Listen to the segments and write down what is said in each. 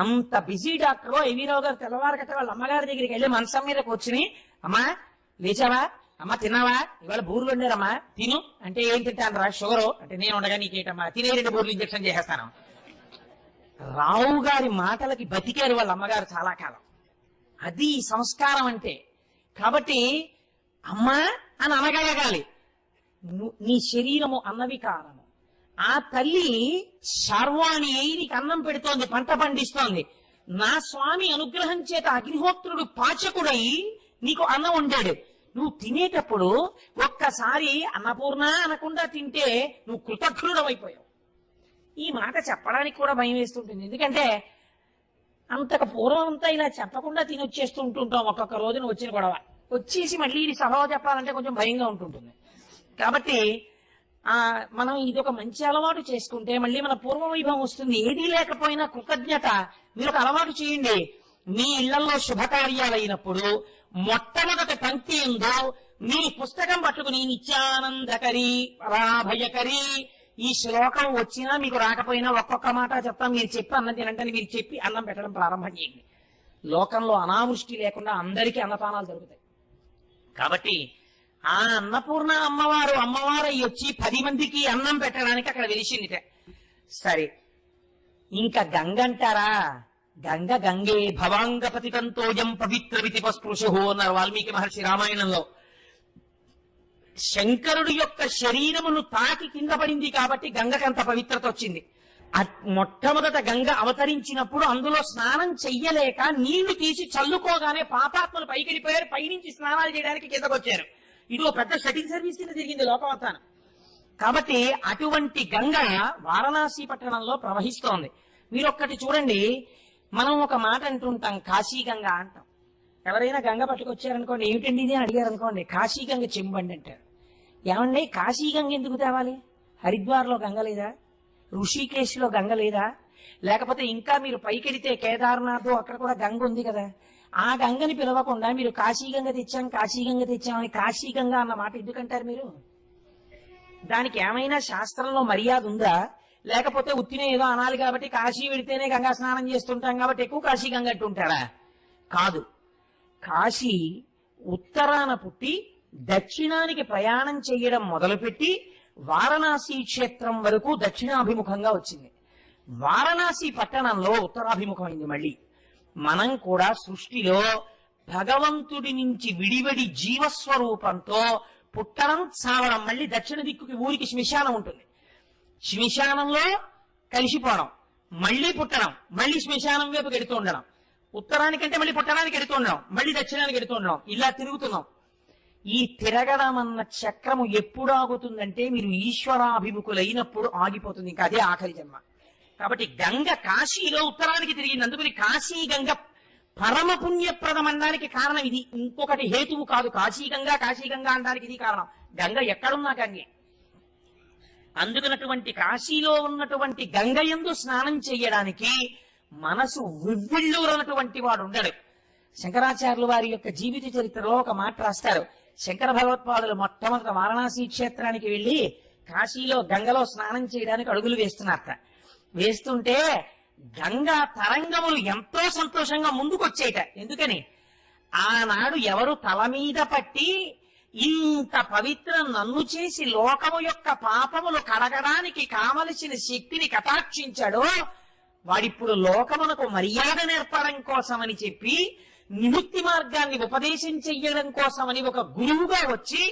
అంత busy doctor I V Rao గారు తెల్లవారు కట్ట వాళ్ళ అమ్మగారి దగ్గరికి వెళ్ళి మనసం మీద కూర్చుని, అమ్మా లేచావా, అమ్మ తిన్నావా, ఇవాళ బూర్లు వండారమ్మా తిను అంటే, ఏం తింటాను రా, షుగరు అంటే, నేను ఉండగా నీకేటమ్మా, తినే 2 బూర్లు ఇంజక్షన్ చేసేస్తాను. రావు గారి మాటలకి బతికారు వాళ్ళ అమ్మగారు చాలా కాలం. అది సంస్కారం అంటే. కాబట్టి అమ్మా అని అనగలగాలి. నీ శరీరము అన్నవికారము. ఆ తల్లి శార్వాణి అయి నీకు అన్నం పెడుతోంది, పంట పండిస్తోంది. నా స్వామి అనుగ్రహం చేత అగ్నిహోత్రుడు పాచకుడై నీకు అన్నం వండాడు. నువ్వు తినేటప్పుడు ఒక్కసారి అన్నపూర్ణ అనకుండా తింటే నువ్వు కృతజ్ఞుడమైపోయావు. ఈ మాట చెప్పడానికి కూడా భయం వేస్తుంటుంది. ఎందుకంటే అంతకు పూర్వం అంతా ఇలా చెప్పకుండా తినొచ్చేస్తూ ఉంటుంటాం. ఒక్కొక్క రోజున వచ్చిన గొడవ వచ్చేసి మళ్ళీ ఇది సభలో చెప్పాలంటే కొంచెం భయంగా ఉంటుంటుంది. కాబట్టి మనం ఇది ఒక మంచి అలవాటు చేసుకుంటే మళ్ళీ మన పూర్వ వైభవం వస్తుంది. ఏదీ లేకపోయినా కృతజ్ఞత మీరు ఒక అలవాటు చేయండి. మీ ఇళ్లలో శుభకార్యాలైనప్పుడు మొట్టమొదటి పంక్తి ఉందో మీ పుస్తకం పట్టుకుని నిత్యానందకరి పరాభయకరి ఈ శ్లోకం వచ్చినా మీకు రాకపోయినా ఒక్కొక్క మాట చెప్తాం. మీరు చెప్పి అన్నం తినంటే మీరు చెప్పి అన్నం పెట్టడం ప్రారంభం చేయండి. లోకంలో అనావృష్టి లేకుండా అందరికీ అన్నపానాలు దొరుకుతాయి. కాబట్టి ఆ అన్నపూర్ణ అమ్మవారు అమ్మవారై వచ్చి 10 మందికి అన్నం పెట్టడానికి అక్కడ వెలిసిందిట. సరే, ఇంకా గంగ అంటారా? గంగే భవాంగపతితంతోయం పవిత్ర వితిపస్పృశు అన్నారు వాల్మీకి మహర్షి రామాయణంలో. శంకరుడు యొక్క శరీరమును తాకి కింద పడింది కాబట్టి గంగకంత పవిత్రత వచ్చింది. మొట్టమొదట గంగ అవతరించినప్పుడు అందులో స్నానం చెయ్యలేక నీళ్లు తీసి చల్లుకోగానే పాపాత్మలు పైకెళ్ళిపోయారు. పైనుంచి స్నానాలు చేయడానికి కిందకొచ్చారు. ఇది ఒక పెద్ద షటింగ్ సర్వీస్ కింద జరిగింది లోకవతానం. కాబట్టి అటువంటి గంగ వారణాసి పట్టణంలో ప్రవహిస్తోంది. మీరు ఒక్కటి చూడండి, మనం ఒక మాట అంటుంటాం, కాశీ గంగ అంటాం. ఎవరైనా గంగ పట్టుకొచ్చారనుకోండి, ఏమిటండి ఇది అని అడిగారు అనుకోండి, కాశీ గంగ చెంబండి అంటారు. ఏమండి కాశీ గంగ ఎందుకు తేవాలి? హరిద్వార్లో గంగ లేదా? ఋషికేశ్లో గంగ లేదా? లేకపోతే ఇంకా మీరు పైకెడితే కేదార్నాథ్ అక్కడ కూడా గంగ ఉంది కదా. ఆ గంగని పిలవకుండా మీరు కాశీ గంగ తెచ్చామని కాశీ గంగ అన్న మాట ఎందుకంటారు మీరు? దానికి ఏమైనా శాస్త్రంలో మర్యాద ఉందా? లేకపోతే ఉత్తినే ఏదో అనాలి కాబట్టి కాశీ వెడితేనే గంగా స్నానం చేస్తుంటాం కాబట్టి ఎక్కువ కాశీ గంగ అంటుంటారా? కాదు. కాశీ ఉత్తరాన పుట్టి దక్షిణానికి ప్రయాణం చేయడం మొదలుపెట్టి వారణాసి క్షేత్రం వరకు దక్షిణాభిముఖంగా వచ్చింది. వారణాసి పట్టణంలో ఉత్తరాభిముఖమైంది. మళ్ళీ మనం కూడా సృష్టిలో భగవంతుడి నుంచి విడివడి జీవస్వరూపంతో పుట్టడం, చావడం, మళ్ళీ దక్షిణ దిక్కుకి ఊరికి శ్మశానం ఉంటుంది. శ్మశానంలో కలిసిపోవడం, మళ్ళీ పుట్టడం, మళ్ళీ శ్మశానం వైపు ఎడుతూ ఉండడం, ఉత్తరానికంటే మళ్ళీ పుట్టడానికి ఎడుతూ ఉండడం, మళ్ళీ దక్షిణానికి ఎడుతూ ఉండడం, ఇలా తిరుగుతున్నాం. ఈ తిరగడం అన్న చక్రము ఎప్పుడు ఆగుతుందంటే మీరు ఈశ్వరాభిముఖులైనప్పుడు ఆగిపోతుంది. ఇంకా అదే ఆఖరి జన్మ. కాబట్టి గంగ కాశీలో ఉత్తరానికి తిరిగింది. అందుకని కాశీ గంగ పరమ పుణ్యప్రదం అనడానికి కారణం ఇది. ఇంకొకటి హేతువు కాదు. కాశీ గంగ అనడానికి ఇది కారణం. గంగ ఎక్కడున్నా గంగే. అందుకనటువంటి కాశీలో ఉన్నటువంటి గంగ యందు స్నానం చేయడానికి మనసు వివ్విళ్ళూరనటువంటి వాడు ఉండడు. శంకరాచార్యులు వారి యొక్క జీవిత చరిత్రలో ఒక మాట రాస్తారు. శంకర భగవత్పాదులు మొట్టమొదట వారణాసి క్షేత్రానికి వెళ్లి కాశీలో గంగలో స్నానం చేయడానికి అడుగులు వేస్తున్నారట. వేస్తుంటే గంగా తరంగములు ఎంతో సంతోషంగా ముందుకొచ్చేయట. ఎందుకని? ఆనాడు ఎవరు తల మీద పట్టి ఇంత పవిత్ర నన్ను చేసి లోకము యొక్క పాపములు కడగడానికి కావలసిన శక్తిని కటాక్షించాడో వాడిప్పుడు లోకమునకు మర్యాద నేర్పడం కోసమని చెప్పి నిముక్తి మార్గాన్ని ఉపదేశం చెయ్యడం కోసమని ఒక గురువుగా వచ్చి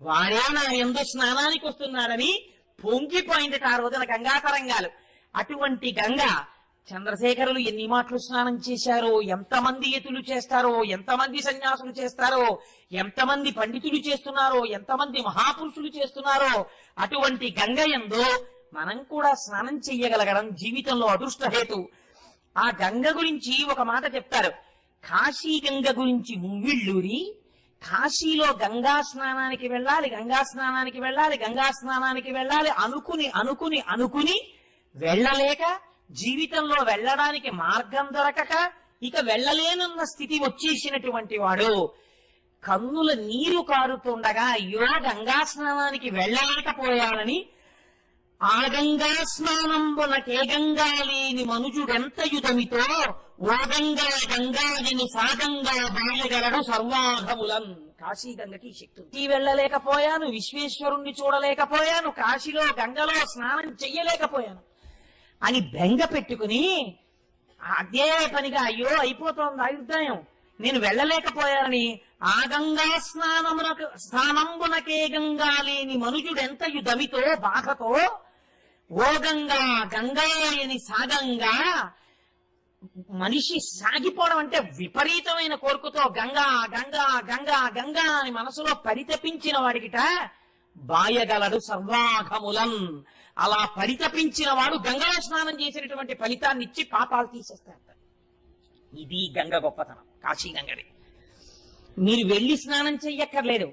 వాడే నా యందు స్నానానికి వస్తున్నాడని పొంగిపోయింది ఆ రోజున గంగా తరంగాలు. అటువంటి గంగ చంద్రశేఖరులు ఎన్ని మాటలు స్నానం చేశారో, ఎంతమంది యతులు చేస్తారో, ఎంతమంది సన్యాసులు చేస్తారో, ఎంతమంది పండితులు చేస్తున్నారో, ఎంతమంది మహాపురుషులు చేస్తున్నారో అటువంటి గంగ యందు మనం కూడా స్నానం చెయ్యగలగడం జీవితంలో అదృష్ట హేతు. ఆ గంగ గురించి ఒక మాట చెప్తారు. కాశీ గంగ గురించి ఉవ్విళ్ళూరి కాశీలో గంగా స్నానానికి వెళ్ళాలి, గంగా స్నానానికి వెళ్ళాలి, గంగా స్నానానికి వెళ్ళాలి అనుకుని అనుకుని అనుకుని వెళ్ళలేక, జీవితంలో వెళ్ళడానికి మార్గం దొరకక ఇక వెళ్ళలేనన్న స్థితి వచ్చేసినటువంటి వాడు కన్నుల నీరు కారుతుండగా అయ్యో గంగా స్నానానికి వెళ్ళలేకపోయానని ఆ గంగా స్నానంబున కేగంగా లేని మనుజుడెంత యుధమితో ఓ గంగా గంగాదిని సాగంగా బాయగలడు సర్వాధములన్. కాశీ గంగకి శక్తి వెళ్ళలేకపోయాను, విశ్వేశ్వరుణ్ణి చూడలేకపోయాను, కాశీలో గంగలో స్నానం చెయ్యలేకపోయాను అని బెంగ పెట్టుకుని అదే పనిగా అయ్యో అయిపోతోంది ఆయుర్దాయం, నేను వెళ్ళలేకపోయానని ఆ గంగా స్నానంబునకే గంగా లేని మనుజుడెంత యుధమితో బాధతో ఓ గంగా గంగాయని సాగంగా, మనిషి సాగిపోవడం అంటే విపరీతమైన కోరికతో గంగా గంగా గంగా గంగా అని మనసులో పరితపించిన వాడికిట బాయగలడు సర్వాఘములం. అలా పరితపించిన వాడు గంగా స్నానం చేసినటువంటి ఫలితాన్ని ఇచ్చి పాపాలు తీసేస్తాడు. ఇది గంగ గొప్పతనం, కాశీ గంగది. మీరు వెళ్ళి స్నానం చెయ్యక్కర్లేదు,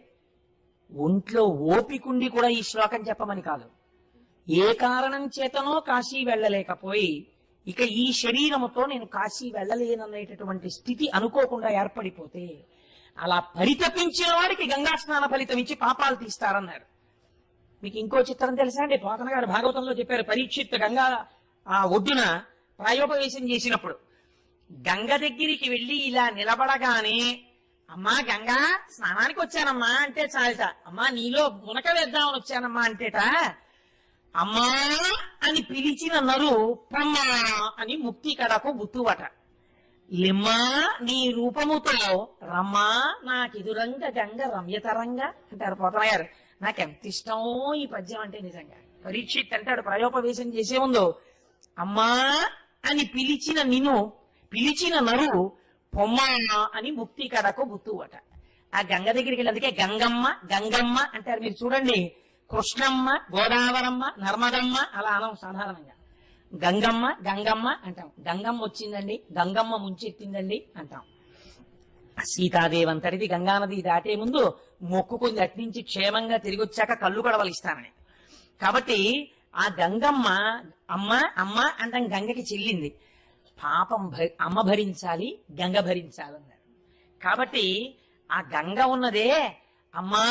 ఒంట్లో ఓపికండి కూడా ఈ శ్లోకం చెప్పమని కాదు. ఏ కారణం చేతనో కాశీ వెళ్ళలేకపోయి ఇక ఈ శరీరముతో నేను కాశీ వెళ్ళలేననేటటువంటి స్థితి అనుకోకుండా ఏర్పడిపోతే అలా పరితపించిన వాడికి గంగా స్నాన ఫలితం ఇచ్చి పాపాలు తీస్తారన్నారు. మీకు ఇంకో చిత్రం తెలుసా అండి? పోతన గారు భాగవతంలో చెప్పారు. పరీక్షిత్ గంగా ఆ ఒడ్డున ప్రాయోపవేశం చేసినప్పుడు గంగ దగ్గరికి వెళ్ళి ఇలా నిలబడగానే అమ్మా గంగా స్నానానికి వచ్చానమ్మా అంటే చాలట, అమ్మా నీలో మునక వేద్దామని వచ్చానమ్మా అంటేట అమ్మా అని పిలిచిన నరు ప్రమ్మా అని ముక్తి కడకు గుర్తువట. లిమ్మా నీ రూపముతో రమ్మా నాకెదురంగ గంగ రమ్యతరంగా అంటారు పోతన గారు. నాకెంత ఇష్టమో ఈ పద్యం అంటే నిజంగా. పరీక్షిత్ అంటాడు ప్రాయోపవేశం చేసే ముందు అమ్మా అని పిలిచిన నరు పొమ్మా అని ముక్తి కడకు గుర్తువట. ఆ గంగ దగ్గరికి వెళ్ళి అందుకే గంగమ్మ గంగమ్మ అంటారు. మీరు చూడండి, కృష్ణమ్మ గోదావరమ్మ నర్మదమ్మ అలా అనం సాధారణంగా. గంగమ్మ గంగమ్మ అంటాం. గంగమ్మ వచ్చిందండి, గంగమ్మ ముంచెత్తిందండి అంటాం. సీతాదేవి అంతటిది గంగానది దాటే ముందు మొక్కుకుంది అట్నుంచి క్షేమంగా తిరిగి వచ్చాక కళ్ళు గడవలు ఇస్తానని. కాబట్టి ఆ గంగమ్మ అమ్మ అమ్మ అంటాం. గంగకి చెల్లింది. పాపం అమ్మ భరించాలి, గంగ భరించాలన్నారు. కాబట్టి ఆ గంగ ఉన్నదే అమ్మా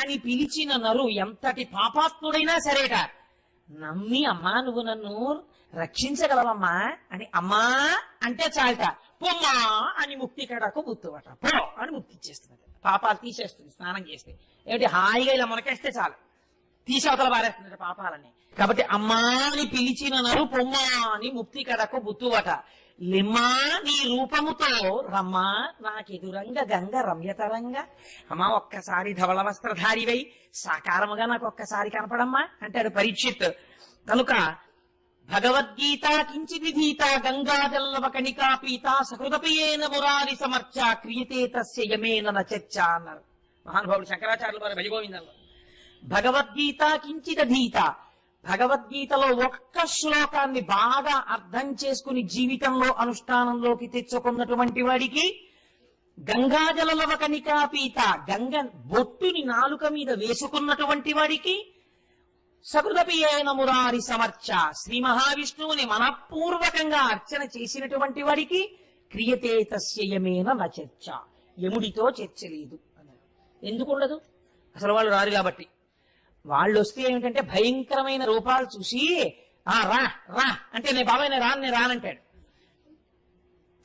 అని పిలిచిన నరు ఎంతటి పాపాత్ముడైనా సరేట నమ్మి అమ్మా నువ్వు నన్ను రక్షించగలవమ్మా అని అమ్మా అంటే చాలట పొమ్మా అని ముక్తి కడకు గుర్తువట. పో అని ముక్తి ఇచ్చేస్తుంది, పాపాలు తీసేస్తుంది స్నానం చేస్తే. ఏమిటి హాయిగా ఇలా మునకేస్తే చాలు, తీసవతల పారేస్తుంది పాపాలని. కాబట్టి అమ్మా అని పిలిచిన నరు పొమ్మా అని ముక్తి కడకు గుర్తువట. లిమ్మా నీ రూపముతో రమ్మా నాకెదురంగ గంగ రమ్యతరంగా. అమ్మా ఒక్కసారి ధవళ వస్త్రధారివై సాకారముగా నాకు ఒక్కసారి కనపడమ్మా అంటాడు పరీక్షిత్. కనుక భగవద్గీత కించిది గీత గంగాజల్లవ కణికా పీత సహృదపియేన మురారి సమర్చ క్రియతే తస్య యమేన నచర్చ అన్నారు మహానుభావుడు శంకరాచార్యుల వారి భజగోవిందంలో. భగవద్గీత కించిత గీత, భగవద్గీతలో ఒక్క శ్లోకాన్ని బాగా అర్థం చేసుకుని జీవితంలో అనుష్ఠానంలోకి తెచ్చుకున్నటువంటి వాడికి గంగాజలవ కణికాపీత గంగ బొట్టుని నాలుక మీద వేసుకున్నటువంటి వాడికి సకృదపియేన మురారి సమర్చ శ్రీ మహావిష్ణువుని మనపూర్వకంగా అర్చన చేసినటువంటి వాడికి క్రియతే తస్య యమేన నచర్చ, యముడితో చర్చ లేదు అన్నారు. ఎందుకుండదు? అసలు వాళ్ళు రారు కాబట్టి. వాళ్ళు వస్తే ఏమిటంటే భయంకరమైన రూపాలు చూసి రా రా అంటే నేను బాబాయ్ నేను రానంటాడు.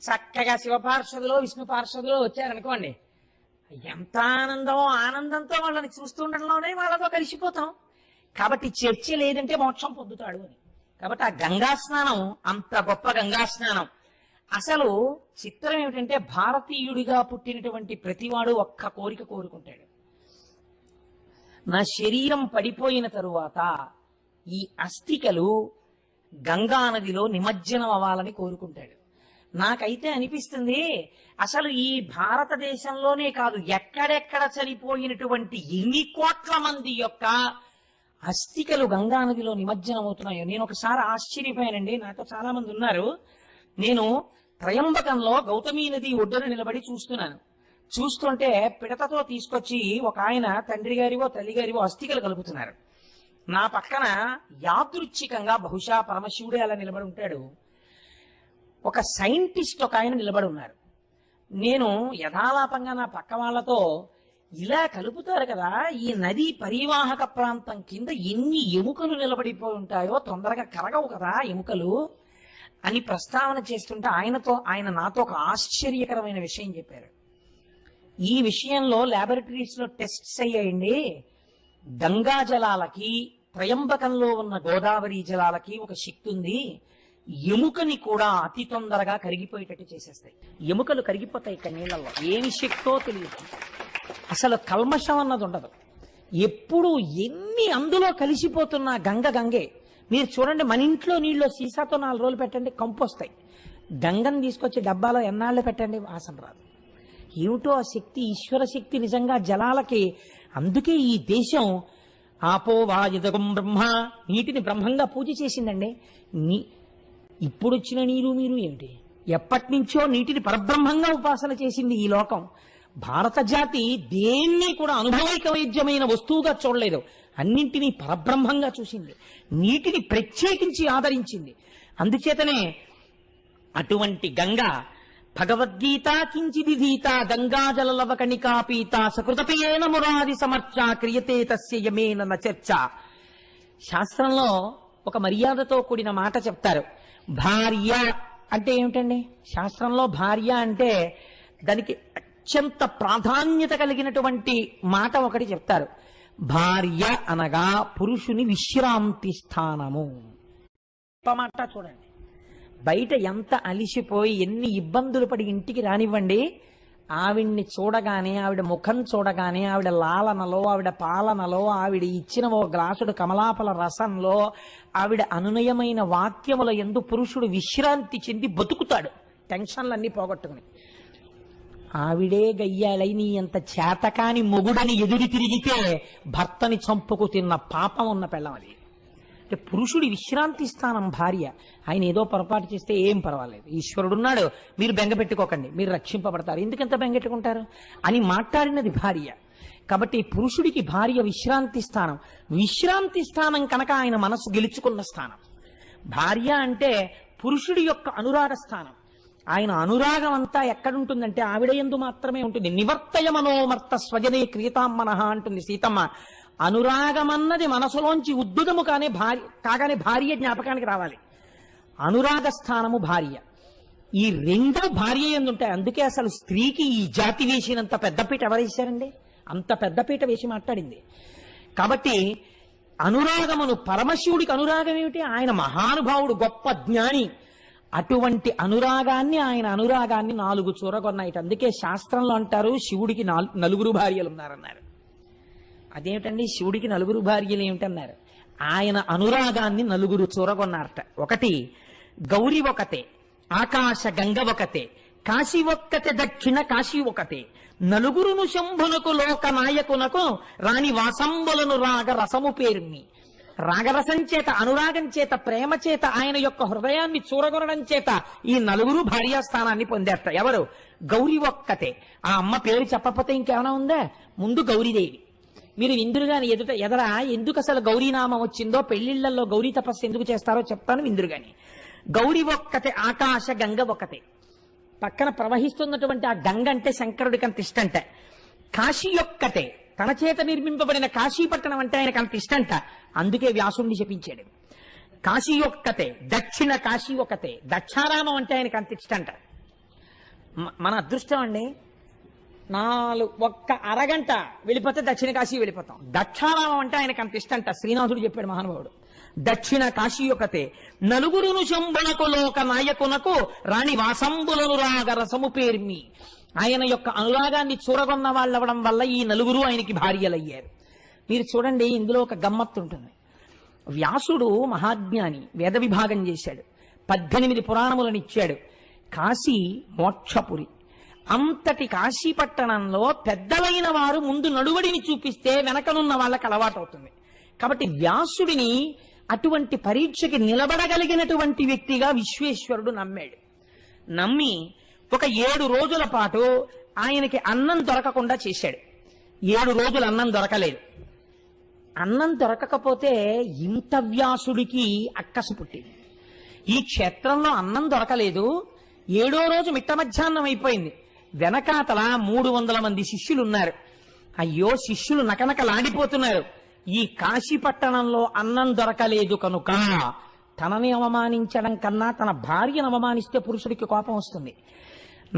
చక్కగా శివ పార్షదులో విష్ణు పార్షదులో వచ్చారనుకోండి, ఎంత ఆనందంతో వాళ్ళని చూస్తుండడంలోనే వాళ్ళతో కలిసిపోతాం. కాబట్టి చర్చ లేదంటే మోక్షం పొందుతాడు అని. కాబట్టి ఆ గంగా స్నానం అంత గొప్ప గంగా స్నానం. అసలు చిత్రం ఏమిటంటే భారతీయుడిగా పుట్టినటువంటి ప్రతివాడు ఒక్క కోరిక కోరుకుంటాడు. నా శరీరం పడిపోయిన తరువాత ఈ అస్థికలు గంగా నదిలో నిమజ్జనం అవ్వాలని కోరుకుంటాడు. నాకైతే అనిపిస్తుంది అసలు ఈ భారతదేశంలోనే కాదు ఎక్కడెక్కడ చనిపోయినటువంటి ఎన్ని కోట్ల మంది యొక్క అస్థికలు గంగా నదిలో నిమజ్జనం అవుతున్నాయో. నేను ఒకసారి ఆశ్చర్యపోయానండి. నాతో చాలా మంది ఉన్నారు. నేను త్రయంబకంలో గౌతమీ నది ఒడ్డున నిలబడి చూస్తుంటే పిడతతో తీసుకొచ్చి ఒక ఆయన తండ్రి గారివో తల్లి గారివో అస్థికలు కలుపుతున్నారు. నా పక్కన యాదృచ్ఛికంగా బహుశా పరమశివుడే అలా నిలబడి ఉంటాడు, ఒక సైంటిస్ట్ ఒక ఆయన నిలబడి ఉన్నారు. నేను యథాలాపంగా నా పక్క వాళ్ళతో ఇలా కలుపుతారు కదా. ఈ నది పరివాహక ప్రాంతం కింద ఎన్ని ఎముకలు నిలబడిపోయి ఉంటాయో, తొందరగా కరగవు కదా ఎముకలు అని ప్రస్తావన చేస్తుంటే ఆయన నాతో ఒక ఆశ్చర్యకరమైన విషయం చెప్పారు. ఈ విషయంలో ల్యాబొరేటరీస్ లో టెస్ట్స్ అయ్యాయండి. గంగా జలాలకి త్రయంబకంలో ఉన్న గోదావరి జలాలకి ఒక శక్తి ఉంది. ఎముకని కూడా అతి తొందరగా కరిగిపోయేటట్టు చేసేస్తాయి. ఎముకలు కరిగిపోతాయి ఇక్కడ నీళ్ళల్లో. ఏమి శక్తో తెలియదు. అసలు కల్మషం అన్నది ఉండదు. ఎప్పుడు ఎన్ని అందులో కలిసిపోతున్నా గంగే. మీరు చూడండి, మన ఇంట్లో నీళ్ళు సీసాతో 4 రోజులు పెట్టండి, కంపు వస్తాయి. గంగను తీసుకొచ్చి డబ్బాలో ఎన్నాళ్ళు పెట్టండి, వాసన రాదు. ఏమిటో ఆ శక్తి, ఈశ్వర శక్తి నిజంగా జలాలకి. అందుకే ఈ దేశం ఆపో వాయుదగం బ్రహ్మ, నీటిని బ్రహ్మంగా పూజ చేసిందండి. ఇప్పుడు వచ్చిన నీరు మీరు ఏమిటి? ఎప్పటి నుంచో నీటిని పరబ్రహ్మంగా ఉపాసన చేసింది ఈ లోకం. భారత జాతి దేన్ని కూడా అనుభవైక వైద్యమైన వస్తువుగా చూడలేదు. అన్నింటినీ పరబ్రహ్మంగా చూసింది. నీటిని ప్రత్యేకించి ఆదరించింది. అందుచేతనే అటువంటి గంగా భగవద్గీత కించిదిధీత గంగాజలలవ కణికాపీత సకృతపేన మురారి సమర్చ క్రియతే తస్య యమేన నచర్చ. శాస్త్రంలో ఒక మర్యాదతో కూడిన మాట చెప్తారు. భార్య అంటే ఏమిటండి? శాస్త్రంలో భార్య అంటే దానికి అత్యంత ప్రాధాన్యత కలిగినటువంటి మాట ఒకటి చెప్తారు. భార్య అనగా పురుషుని విశ్రాంతి స్థానము. మాట చూడండి, బయట ఎంత అలిసిపోయి ఎన్ని ఇబ్బందులు పడి ఇంటికి రానివ్వండి, ఆవిడ్ని చూడగానే, ఆవిడ ముఖం చూడగానే, ఆవిడ లాలనలో, ఆవిడ పాలనలో, ఆవిడ ఇచ్చిన ఓ గ్లాసుడు కమలాపల రసంలో, ఆవిడ అనునయమైన వాక్యముల యందు పురుషుడు విశ్రాంతి చెంది బతుకుతాడు, టెన్షన్లన్నీ పోగొట్టుకుని. ఆవిడే గయ్యాలై నీ అంత చేతకాని మొగుడని ఎదురు తిరిగితే భర్తని చంపుకు తిన్న పాపం ఉన్న పెళ్ళం అది. అంటే పురుషుడి విశ్రాంతి స్థానం భార్య. ఆయన ఏదో పొరపాటు చేస్తే ఏం పర్వాలేదు, ఈశ్వరుడున్నాడు, మీరు బెంగ పెట్టుకోకండి, మీరు రక్షింపబడతారు, ఎందుకంత బెంగెట్టుకుంటారు అని మాట్లాడినది భార్య. కాబట్టి పురుషుడికి భార్య విశ్రాంతి స్థానం. విశ్రాంతి స్థానం కనుక ఆయన మనసు గెలుచుకున్న స్థానం. భార్య అంటే పురుషుడి యొక్క అనురాగ స్థానం. ఆయన అనురాగం అంతా ఎక్కడుంటుందంటే ఆవిడ యందు మాత్రమే ఉంటుంది. నివర్తయ మనోమర్త స్వజనే క్రియతామ్మనః అంటుంది సీతమ్మ. అనురాగమన్నది మనసులోంచి ఉద్దుగము కాగానే భార్య జ్ఞాపకానికి రావాలి. అనురాగ స్థానము భార్య. ఈ రెండు భార్య యందు ఉంటాయి. అందుకే అసలు స్త్రీకి ఈ జాతి వేసినంత పెద్దపీట ఎవరేశారండి? అంత పెద్దపీట వేసి మాట్లాడింది. కాబట్టి అనురాగమును, పరమశివుడికి అనురాగం ఏమిటి? ఆయన మహానుభావుడు, గొప్ప జ్ఞాని. అటువంటి అనురాగాన్ని, ఆయన అనురాగాన్ని 4 చూరగొన్నాయి. అందుకే శాస్త్రంలో అంటారు శివుడికి 4 భార్యలు ఉన్నారన్నారు. అదేమిటండి శివుడికి 4 భార్యలు ఏమిటన్నారు? ఆయన అనురాగాన్ని 4 చూరగొన్నారట. ఒకటి గౌరి ఒకతే, ఆకాశ గంగ ఒకతే, కాశీ ఒక్కతే, దక్షిణ కాశీ ఒకతే, 4 శంభునకు లోక నాయకునకు రాణి వాసంబులను రాగ రసము పేరుని. రాగరసం చేత, అనురాగం చేత, ప్రేమ చేత, ఆయన యొక్క హృదయాన్ని చూరగొనడం చేత ఈ 4 భార్యాస్థానాన్ని పొందేట. ఎవరు? గౌరి ఒక్కతే. ఆ అమ్మ పేరు చెప్పకపోతే ఇంకేమైనా ఉందా? ముందు గౌరీదేవి. మీరు విందురుగాని ఎదరా ఎందుకు అసలు గౌరీనామం వచ్చిందో, పెళ్లిళ్లలో గౌరీ తపస్సు ఎందుకు చేస్తారో చెప్తాను విందురుగాని. గౌరి ఒక్కతే, ఆకాశ గంగ ఒకతే. పక్కన ప్రవహిస్తున్నటువంటి ఆ గంగ అంటే శంకరుడికి అంత ఇష్టంట. కాశీ ఒక్కతే, తన చేత నిర్మింపబడిన కాశీపట్టణం అంటే ఆయనకు అంత ఇష్టంట. అందుకే వ్యాసుణ్ణి చెప్పించాడు. కాశీ ఒక్కతే, దక్షిణ కాశీ ఒకతే, దక్షారామం అంటే ఆయనకు అంత ఇష్టంట. మన అదృష్టం అండి, 1 అరగంట వెళ్ళిపోతే దక్షిణ కాశీ వెళ్ళిపోతాం. దక్షారామం అంటే ఆయనకు అంత ఇష్టంట. శ్రీనాథుడు చెప్పాడు మహానుభావుడు. దక్షిణ కాశీ ఒకతే, 4 శంభునకు లోక నాయకునకు రాణి వాసంబులను రాగ రసము పేర్మి. ఆయన యొక్క అనురాగాన్ని చూరగొన్న వాళ్ళు అవ్వడం వల్ల ఈ 4 ఆయనకి భార్యలయ్యారు. మీరు చూడండి, ఇందులో ఒక గమ్మత్తు ఉంటుంది. వ్యాసుడు మహాజ్ఞాని, వేద విభాగం చేశాడు, 18 పురాణములను ఇచ్చాడు. కాశీ మోక్షపురి. అంతటి కాశీ పట్టణంలో పెద్దలైన వారు ముందు నడువడిని చూపిస్తే వెనకనున్న వాళ్ళకి అలవాటు అవుతుంది. కాబట్టి వ్యాసుడిని అటువంటి పరీక్షకి నిలబడగలిగినటువంటి వ్యక్తిగా విశ్వేశ్వరుడు నమ్మాడు. నమ్మి ఒక 7 రోజుల పాటు ఆయనకి అన్నం దొరకకుండా చేశాడు. 7 రోజులు అన్నం దొరకలేదు. అన్నం దొరకకపోతే ఇంత వ్యాసుడికి అక్కసు పుట్టింది. ఈ క్షేత్రంలో అన్నం దొరకలేదు, 7వ రోజు మిట్ట మధ్యాహ్నం అయిపోయింది. వెనకాతల 300 మంది శిష్యులు ఉన్నారు. అయ్యో శిష్యులు నకనకలాడిపోతున్నారు. ఈ కాశీ పట్టణంలో అన్నం దొరకలేదు కనుక తనని అవమానించడం కన్నా తన భార్యను అవమానిస్తే పురుషుడికి కోపం వస్తుంది.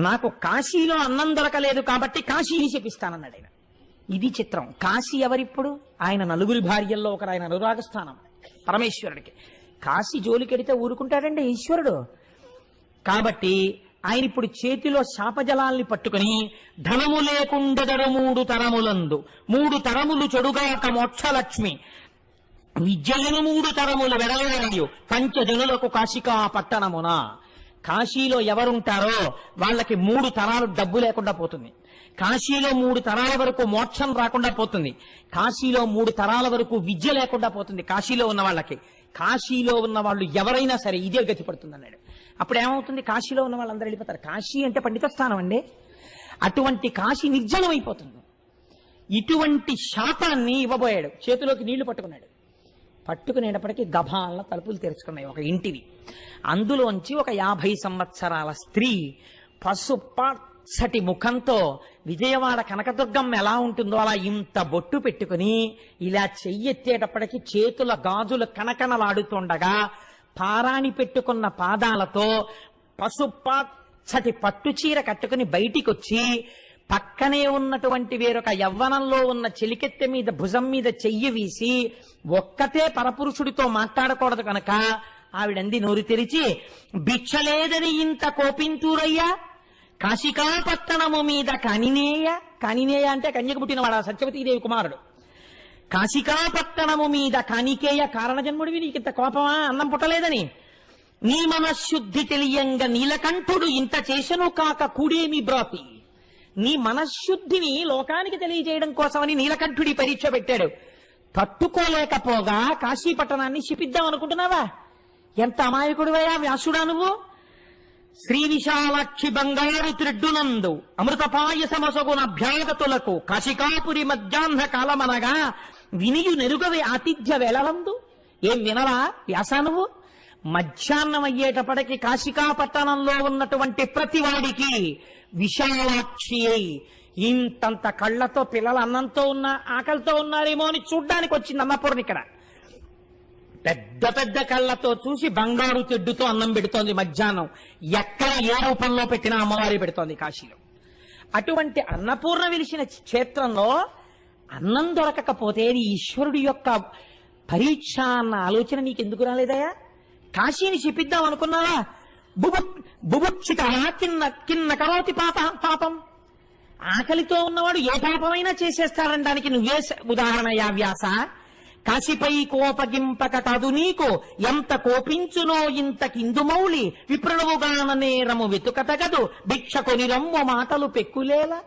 నాకు కాశీలో అన్నం దొరకలేదు కాబట్టి కాశీని శపిస్తానన్నాడు ఆయన. ఇది చిత్రం. కాశీ ఎవరిప్పుడు? ఆయన నలుగురి భార్యల్లో ఒకరు. ఆయన అనురాగస్థానం పరమేశ్వరుడికి. కాశీ జోలికెడితే ఊరుకుంటాడండి ఈశ్వరుడు. కాబట్టి ఆయన ఇప్పుడు చేతిలో శాపజలాల్ని పట్టుకుని ధనము లేకుండెదరు 3 తరములందు 3 తరములు చెడుగాక మోక్షలక్ష్మి విద్యలను 3 తరములు వెడలవేయు పంచజనులకు కాశికా పట్టణమున. కాశీలో ఎవరుంటారో వాళ్ళకి 3 తరాలు డబ్బు లేకుండా పోతుంది. కాశీలో 3 తరాల వరకు మోక్షం రాకుండా పోతుంది. కాశీలో 3 తరాల వరకు విద్య లేకుండా పోతుంది. కాశీలో ఉన్న వాళ్ళకి, కాశీలో ఉన్న వాళ్ళు ఎవరైనా సరే ఇదే గతి పడుతుంది అన్నాడు. అప్పుడు ఏమవుతుంది? కాశీలో ఉన్న వాళ్ళందరూ వెళ్ళిపోతారు. కాశీ అంటే పండిత స్థానం అండి. అటువంటి కాశీ నిర్జనం అయిపోతుంది. ఇటువంటి శాపాన్ని ఇవ్వబోయాడు. చేతిలోకి నీళ్లు పట్టుకున్నాడు. పట్టుకునేటప్పటికీ గభాల తలుపులు తెరుచుకున్నాయి ఒక ఇంటివి. అందులోంచి ఒక 50 సంవత్సరాల స్త్రీ పసుపచ్చటి ముఖంతో విజయవాడ కనకదుర్గమ్మ ఎలా ఉంటుందో అలా ఇంత బొట్టు పెట్టుకుని ఇలా చెయ్యెత్తేటప్పటికి చేతుల గాజులు కనకనలాడుతుండగా పారాణి పెట్టుకున్న పాదాలతో పసుపచ్చటి పట్టుచీర కట్టుకుని బయటికి వచ్చి పక్కనే ఉన్నటువంటి వేరొక యవ్వనంలో ఉన్న చెలికెత్తె మీద భుజం మీద చెయ్యి వీసి ఒక్కతే పరపురుషుడితో మాట్లాడకూడదు కనుక ఆవిడంది నోరు తెరిచి, భిక్షలేదని ఇంత కోపింతూరయ్యా, కాశికా పట్టణము మీద కనినేయ. కనినేయ అంటే కన్యకు పుట్టినవాడు, సత్యవతీదేవి కుమారుడు. కాశికా పట్టణము మీద కానికేయ, కారణజన్ముడివి, నీకింత కోపమా అన్నం పుట్టలేదని? నీ మనశుద్ధి తెలియంగ నీలకంఠుడు ఇంత చేసను కాక కూడేమి బ్రాతి. నీ మనశుద్ధిని లోకానికి తెలియజేయడం కోసమని నీలకంఠుడి పరీక్ష పెట్టాడు. తట్టుకోలేకపోగా కాశీ పట్టణాన్ని శిపిద్దాం అనుకుంటున్నావా? ఎంత అమాయకుడివయ్యా వ్యాసుడా నువ్వు. శ్రీ విశాలాక్షి బంగారు త్రిడ్డునందు అమృతపాయసమసగున అభ్యాగతులకు కాశికాపురి మధ్యాహ్న కాలమనగా వినియు నెరుగవే ఆతిథ్య వేళలందు. ఏం వినరా వ్యాసా నువ్వు? మధ్యాహ్నం అయ్యేటప్పటికి కాశికా పట్టణంలో ఉన్నటువంటి ప్రతి వాడికి విశాలాక్షి అయి ఇంతంత కళ్ళతో పిల్లలు అన్నంతో ఉన్న ఆకలితో ఉన్నారేమో అని చూడ్డానికి వచ్చింది అన్నపూర్ణ. ఇక్కడ పెద్ద పెద్ద కళ్ళతో చూసి బంగారు తెడ్డుతో అన్నం పెడుతోంది మధ్యాహ్నం. ఎక్కడ ఏ రూపంలో పెట్టినా అమ్మవారి పెడుతోంది కాశీలో. అటువంటి అన్నపూర్ణ వెలిసిన క్షేత్రంలో అన్నం దొరకకపోతే ఈశ్వరుడి యొక్క పరీక్ష అన్న ఆలోచన నీకెందుకు రాలేదయా? కాశీని చెప్పిద్దాం అనుకున్నావా? బుభుక్షిత కిన్న కరోతి పాపం. ఆకలితో ఉన్నవాడు ఏ పాపమైనా చేసేస్తాడనడానికి నువ్వే ఉదాహరణయా వ్యాస. కాశీపై కోపగింపక కాదు నీకు, ఎంత కోపించునో ఇంత కిందుమౌలి విప్రణవుగాన నేరము వెతుకతగదు భిక్షకొని రమ్ము మాటలు పెక్కులేలా.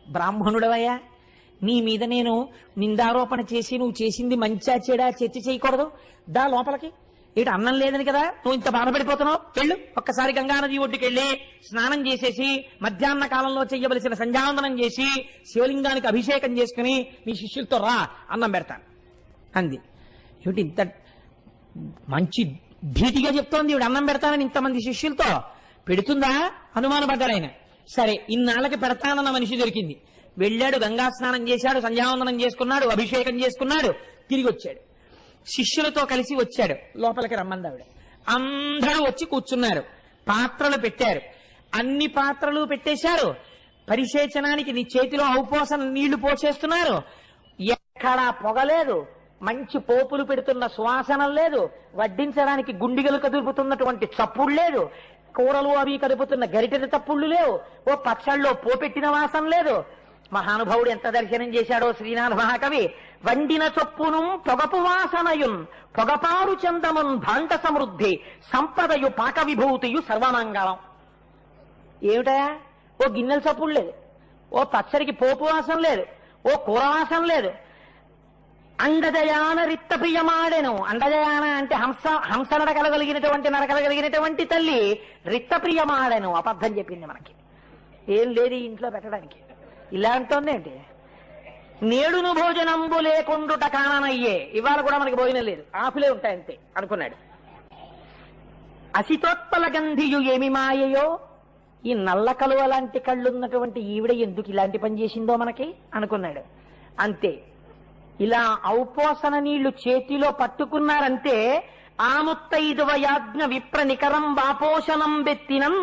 బ్రాహ్మణుడవయ్యా, నీ మీద నేను నిందారోపణ చేసి నువ్వు చేసింది మంచా చెడా చర్చ చేయకూడదు. దా లోపలికి. ఇటు అన్నం లేదని కదా నువ్వు ఇంత బాధపడిపోతున్నావు. వెళ్ళు, ఒక్కసారి గంగానది ఒడ్డుకెళ్ళి స్నానం చేసేసి మధ్యాహ్న కాలంలో చెయ్యవలసిన సంధ్యావందనం చేసి శివలింగానికి అభిషేకం చేసుకుని మీ శిష్యులతో రా, అన్నం పెడతాను అంది. ఏమిటి ఇంత మంచి భీతిగా చెప్తోంది ఈవిడ, అన్నం పెడతానని ఇంతమంది శిష్యులతో. పెడుతుందా అనుమానపడ్డారు ఆయన. సరే, ఇన్నాళ్ళకి పెడతానన్న మనిషి దొరికింది. వెళ్ళాడు, గంగా స్నానం చేశాడు, సంధ్యావందనం చేసుకున్నాడు, అభిషేకం చేసుకున్నాడు, తిరిగి వచ్చాడు. శిష్యులతో కలిసి వచ్చాడు. లోపలికి రమ్మందావిడ. అందరూ వచ్చి కూర్చున్నారు. పాత్రలు పెట్టారు. అన్ని పాత్రలు పెట్టేశారు. పరిశేచనానికి నీ చేతిలో ఔపోసన నీళ్లు పోసేస్తున్నారు. ఎక్కడా పొగలేదు, మంచి పోపులు పెడుతున్న సువాసన లేదు, వడ్డించడానికి గుండిగలు కదుపుతున్నటువంటి చప్పుడు లేదు, కూరలు అవి కదుపుతున్న గరిటెల తప్పుళ్ళు లేవు, ఓ పచ్చళ్ళలో పోపెట్టిన వాసన లేదు. మహానుభావుడు ఎంత దర్శనం చేశాడో శ్రీనాథ మహాకవి. వండిన చొప్పును పొగపు వాసనయున్ పొగపారు చందమున్ భాండ సమృద్ధి సంపదయు పాక విభూతియు సర్వమంగళం. ఏమిటా? ఓ గిన్నెల చప్పుడు లేదు, ఓ పచ్చడికి పోపు వాసన లేదు, ఓ కూర వాసన లేదు. అండజయాన రిత్త ప్రియమాడెను. అండజయాన అంటే హంస నడకలగలిగినటువంటి తల్లి రిత్త ప్రియమాడెను. అబద్ధం చెప్పింది మనకి. ఏం లేదు ఇంట్లో పెట్టడానికి. ఇలా అంటోందేంటి? నేడును భోజనంబు లేకుండుట కాననయ్యే. ఇవాళ కూడా మనకి భోజనం లేదు, ఆకులే ఉంటాయంతే అనుకున్నాడు. అసితోత్పల గంధియు ఏమి మాయయో. ఈ నల్ల కలువ లాంటి కళ్ళున్నటువంటి ఈవిడ ఎందుకు ఇలాంటి పని చేసిందో మనకి అనుకున్నాడు. అంతే. ఇలా ఔపోసన నీళ్లు చేతిలో పట్టుకున్నారంటే ఆ ముత్తైదువ యాజ్ఞ విప్ర నికరం వాపోషణం బెత్తినం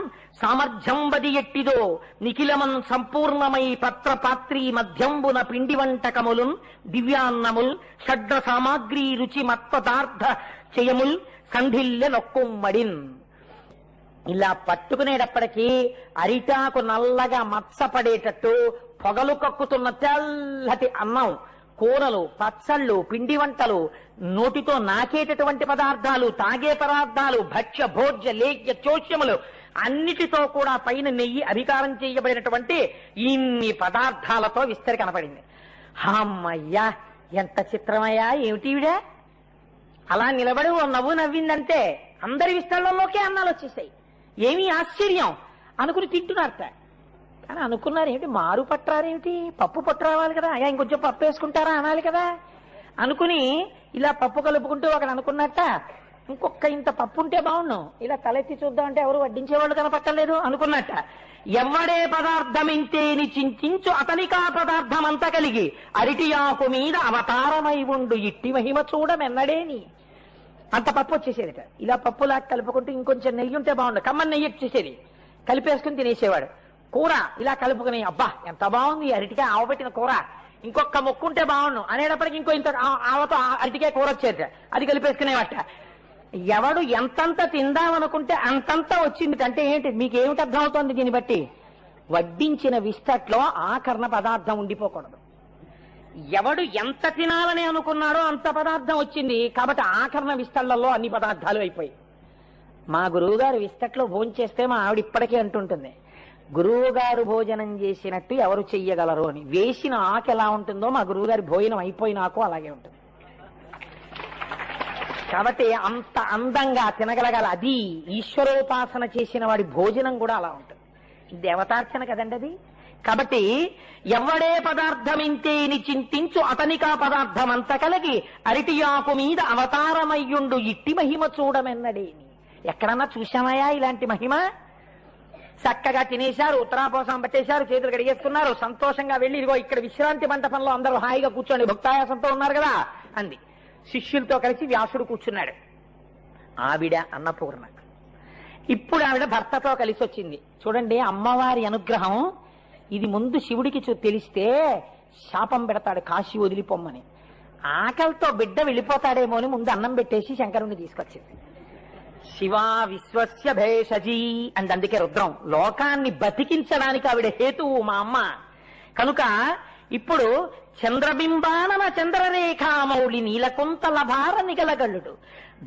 సామర్థ్యం వది ఎట్టిదో నిఖిలమన్ సంపూర్ణమై పత్ర పాత్రీ మధ్యంబున పిండి వంటకములున్ దివ్యాన్నముల్ షడ్ర సామాగ్రి రుచి మత్పదార్థ చేయముల్ సంధిల్లె నొక్కుమ్మడిన్. ఇలా పట్టుకునేటప్పటికీ అరిటాకు నల్లగా మత్సపడేటట్టు పొగలు కక్కుతున్న తెల్లటి అన్నం, కూరలు, పచ్చళ్ళు, పిండి వంటలు, నోటితో నాకేటటువంటి పదార్థాలు, తాగే పదార్థాలు, భక్ష్య భోజ్య లేఖ్య చోష్యములు అన్నిటితో కూడా పైన నెయ్యి అధికారం చేయబడినటువంటి ఇన్ని పదార్థాలతో విస్తరి కనపడింది. అమ్మయ్యా ఎంత చిత్రమయ్యా, ఏమిటివిడే అలా నిలబడి ఓ నవ్వు నవ్విందంటే అందరి విస్తరణలోకే అన్నాలు వచ్చేసాయి. ఏమీ ఆశ్చర్యం అనుకుని తింటున్నారట. కానీ అనుకున్నారు ఏమిటి, మారు పట్టారేమిటి, పప్పు పట్టు రావాలి కదా, అయ్యా ఇంకొంచెం పప్పు వేసుకుంటారా అనాలి కదా అనుకుని ఇలా పప్పు కలుపుకుంటూ ఒకడు అనుకున్నట్ట, ఇంకొక ఇంత పప్పు ఉంటే బాగుండు, ఇలా తలెత్తి చూద్దామంటే ఎవరు వడ్డించేవాళ్ళు కనపట్టలేదు అనుకున్నట్ట. ఎవ్వడే పదార్థమింతేని చింతించు అతనికా పదార్థమంతా కలిగి అరిటి ఆకు మీద అవతారమై ఉండు ఇట్టి మహిమ చూడమెన్నడేని. అంత పప్పు వచ్చేసేదిట. ఇలా పప్పులా కలుపుకుంటూ ఇంకొంచెం నెయ్యి ఉంటే బాగుండు, కమ్మని నెయ్యి వచ్చేసేది, కలిపేసుకుని తినేసేవాడు. కూర ఇలా కలుపుకుని అబ్బా ఎంత బాగుంది అరటికాయ ఆవబెట్టిన కూర, ఇంకొక మొక్కుంటే బాగుండు అనేటప్పటికి ఇంకో ఇంత ఆవతో అరటికాయ కూర వచ్చేది, అది కలిపేసుకునేవట. ఎవడు ఎంతంత తిందామనుకుంటే అంతంతా వచ్చింది. అంటే ఏంటి, మీకేమిటి అర్థం అవుతోంది దీన్ని బట్టి? వడ్డించిన విస్తట్లో ఆకరణ పదార్థం ఉండిపోకూడదు. ఎవడు ఎంత తినాలని అనుకున్నాడో అంత పదార్థం వచ్చింది కాబట్టి ఆకరణ విస్తళ్లలో అన్ని పదార్థాలు అయిపోయి. మా గురువుగారు విస్తట్లో భోంచేస్తే మా ఆవిడ ఇప్పటికీ అంటుంటుంది, గురువుగారు భోజనం చేసినట్టు ఎవరు చెయ్యగలరు అని. వేసిన ఆకు ఎలా ఉంటుందో మా గురువుగారి భోజనం అయిపోయినాకు అలాగే ఉంటుంది. కాబట్టి అంత అందంగా తినగలగాలి. అది ఈశ్వరోపాసన చేసిన వాడి భోజనం కూడా అలా ఉంటుంది. దేవతార్చన కదండి అది. కాబట్టి ఎవ్వడే పదార్థమింతేని చింతించు అతనికా పదార్థం అంత కలిగి అరిటి ఆకు మీద అవతారమయ్యుండు ఇట్టి మహిమ చూడమెన్నడేని. ఎక్కడన్నా చూశామయ్యా ఇలాంటి మహిమ? చక్కగా తినేశారు, ఉత్తరాపోసం పట్టేశారు, చేతులు కడిగేసుకున్నారు, సంతోషంగా వెళ్ళి ఇదిగో ఇక్కడ విశ్రాంతి మంటపంలో అందరూ హాయిగా కూర్చోండి, భక్తాయాసంతో ఉన్నారు కదా అంది. శిష్యులతో కలిసి వ్యాసుడు కూర్చున్నాడు. ఆవిడ అన్నపూర్ణ. ఇప్పుడు ఆవిడ భర్తతో కలిసి వచ్చింది. చూడండి అమ్మవారి అనుగ్రహం ఇది. ముందు శివుడికి తెలిస్తే శాపం పెడతాడు కాశీ వదిలిపోమ్మని. ఆకలితో బిడ్డ వెళ్ళిపోతాడేమో అని ముందు అన్నం పెట్టేసి శంకరుణ్ణి తీసుకొచ్చింది. శివా విశ్వస్య భేషజీ అండ్ అందుకే రుద్రం లోకాన్ని బతికించడానికి ఆవిడ హేతువు మా అమ్మ కనుక. ఇప్పుడు చంద్రబింబానన చంద్రరేఖామౌళి నీలకుంతల భార నిగలగల్లుడు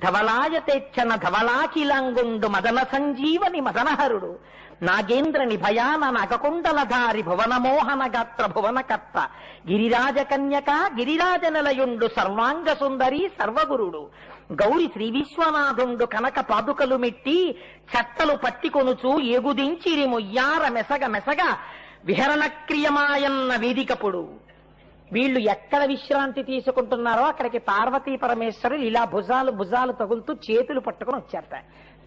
ధవలాయతేచ్చన ధవలాకిలంగుండు మదన సంజీవని మదనహరుడు నాగేంద్ర నిభయాన నగకుండలధారి భువనమోహన గాత్ర భువనకర్త గిరిరాజ కన్యక గిరిరాజ నిలయుండు సర్వాంగ సుందరి సర్వగురుడు గౌరి శ్రీ విశ్వనాథుండు కనక పాదుకలు మెట్టి చట్టలు పట్టికొనుచు ఎగుదించిరి మొయ్యార మెసగ మెసగ విహరణ క్రియమాయన్న వేదికపుడు. వీళ్ళు ఎక్కడ విశ్రాంతి తీసుకుంటున్నారో అక్కడికి పార్వతీ పరమేశ్వరులు ఇలా భుజాలు తగులుతూ చేతులు పట్టుకుని వచ్చారట.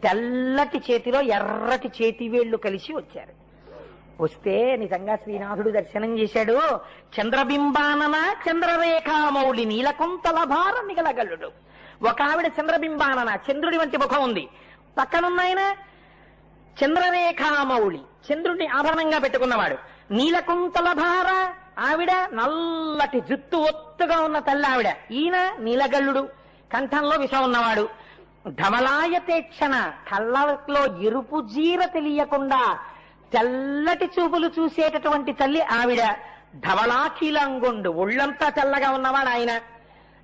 తెల్లటి చేతిలో ఎర్రటి చేతి వేళ్లు కలిసి వచ్చారు. వస్తే నిజంగా శ్రీనాథుడు దర్శనం చేశాడు. చంద్రబింబానన చంద్రరేఖామౌళి నీలకుంతల భార నిగలగల్లుడు. ఒక ఆవిడ చంద్రబింబానన చంద్రుడి వంటి ముఖం ఉంది, పక్కనున్నాయన చంద్రరేఖామౌళి చంద్రుడిని ఆభరణంగా పెట్టుకున్నవాడు. నీలకుంతల భార ఆవిడ నల్లటి జుత్తు ఒత్తుగా ఉన్న తల్లి ఆవిడ. ఈయన నీలగల్లుడు కంఠంలో విషం ఉన్నవాడు. ధవలాయతేక్షణ కళ్ళలో ఎరుపు జీర తెలియకుండా తెల్లటి చూపులు చూసేటటువంటి తల్లి ఆవిడ. ధవలాఖిలంగుండు ఒళ్ళంతా తెల్లగా ఉన్నవాడు ఆయన.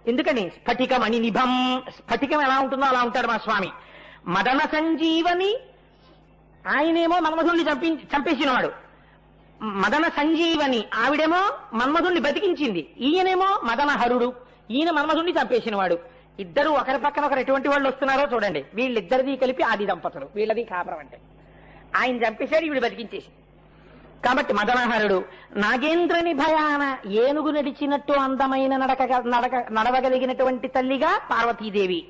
ఎందుకని స్ఫటికమణి నిభం, స్ఫటికం ఎలా ఉంటుందో అలా ఉంటాడు మా స్వామి. మదన సంజీవని ఆయనేమో మన్మధుణ్ణి చంపేసినవాడు. మదన సంజీవని ఆవిడేమో మన్మధుణ్ణి బతికించింది, ఈయనేమో మదనహరుడు, ఈయన మన్మధుణ్ణి చంపేసినవాడు. ఇద్దరు ఒకరి పక్కన ఒకరు ఎటువంటి వాళ్ళు వస్తున్నారో చూడండి. వీళ్ళిద్దరిది కలిపి ఆది దంపతులు, వీళ్ళది కాపురం. అంటే ఆయన చంపేశాడు, ఈవిడ బతికించేసి. కాబట్టి మదనహరుడు నాగేంద్రని భయాన ఏనుగు నడిచినట్టు అందమైన నడవగలిగినటువంటి తల్లిగా పార్వతీదేవి.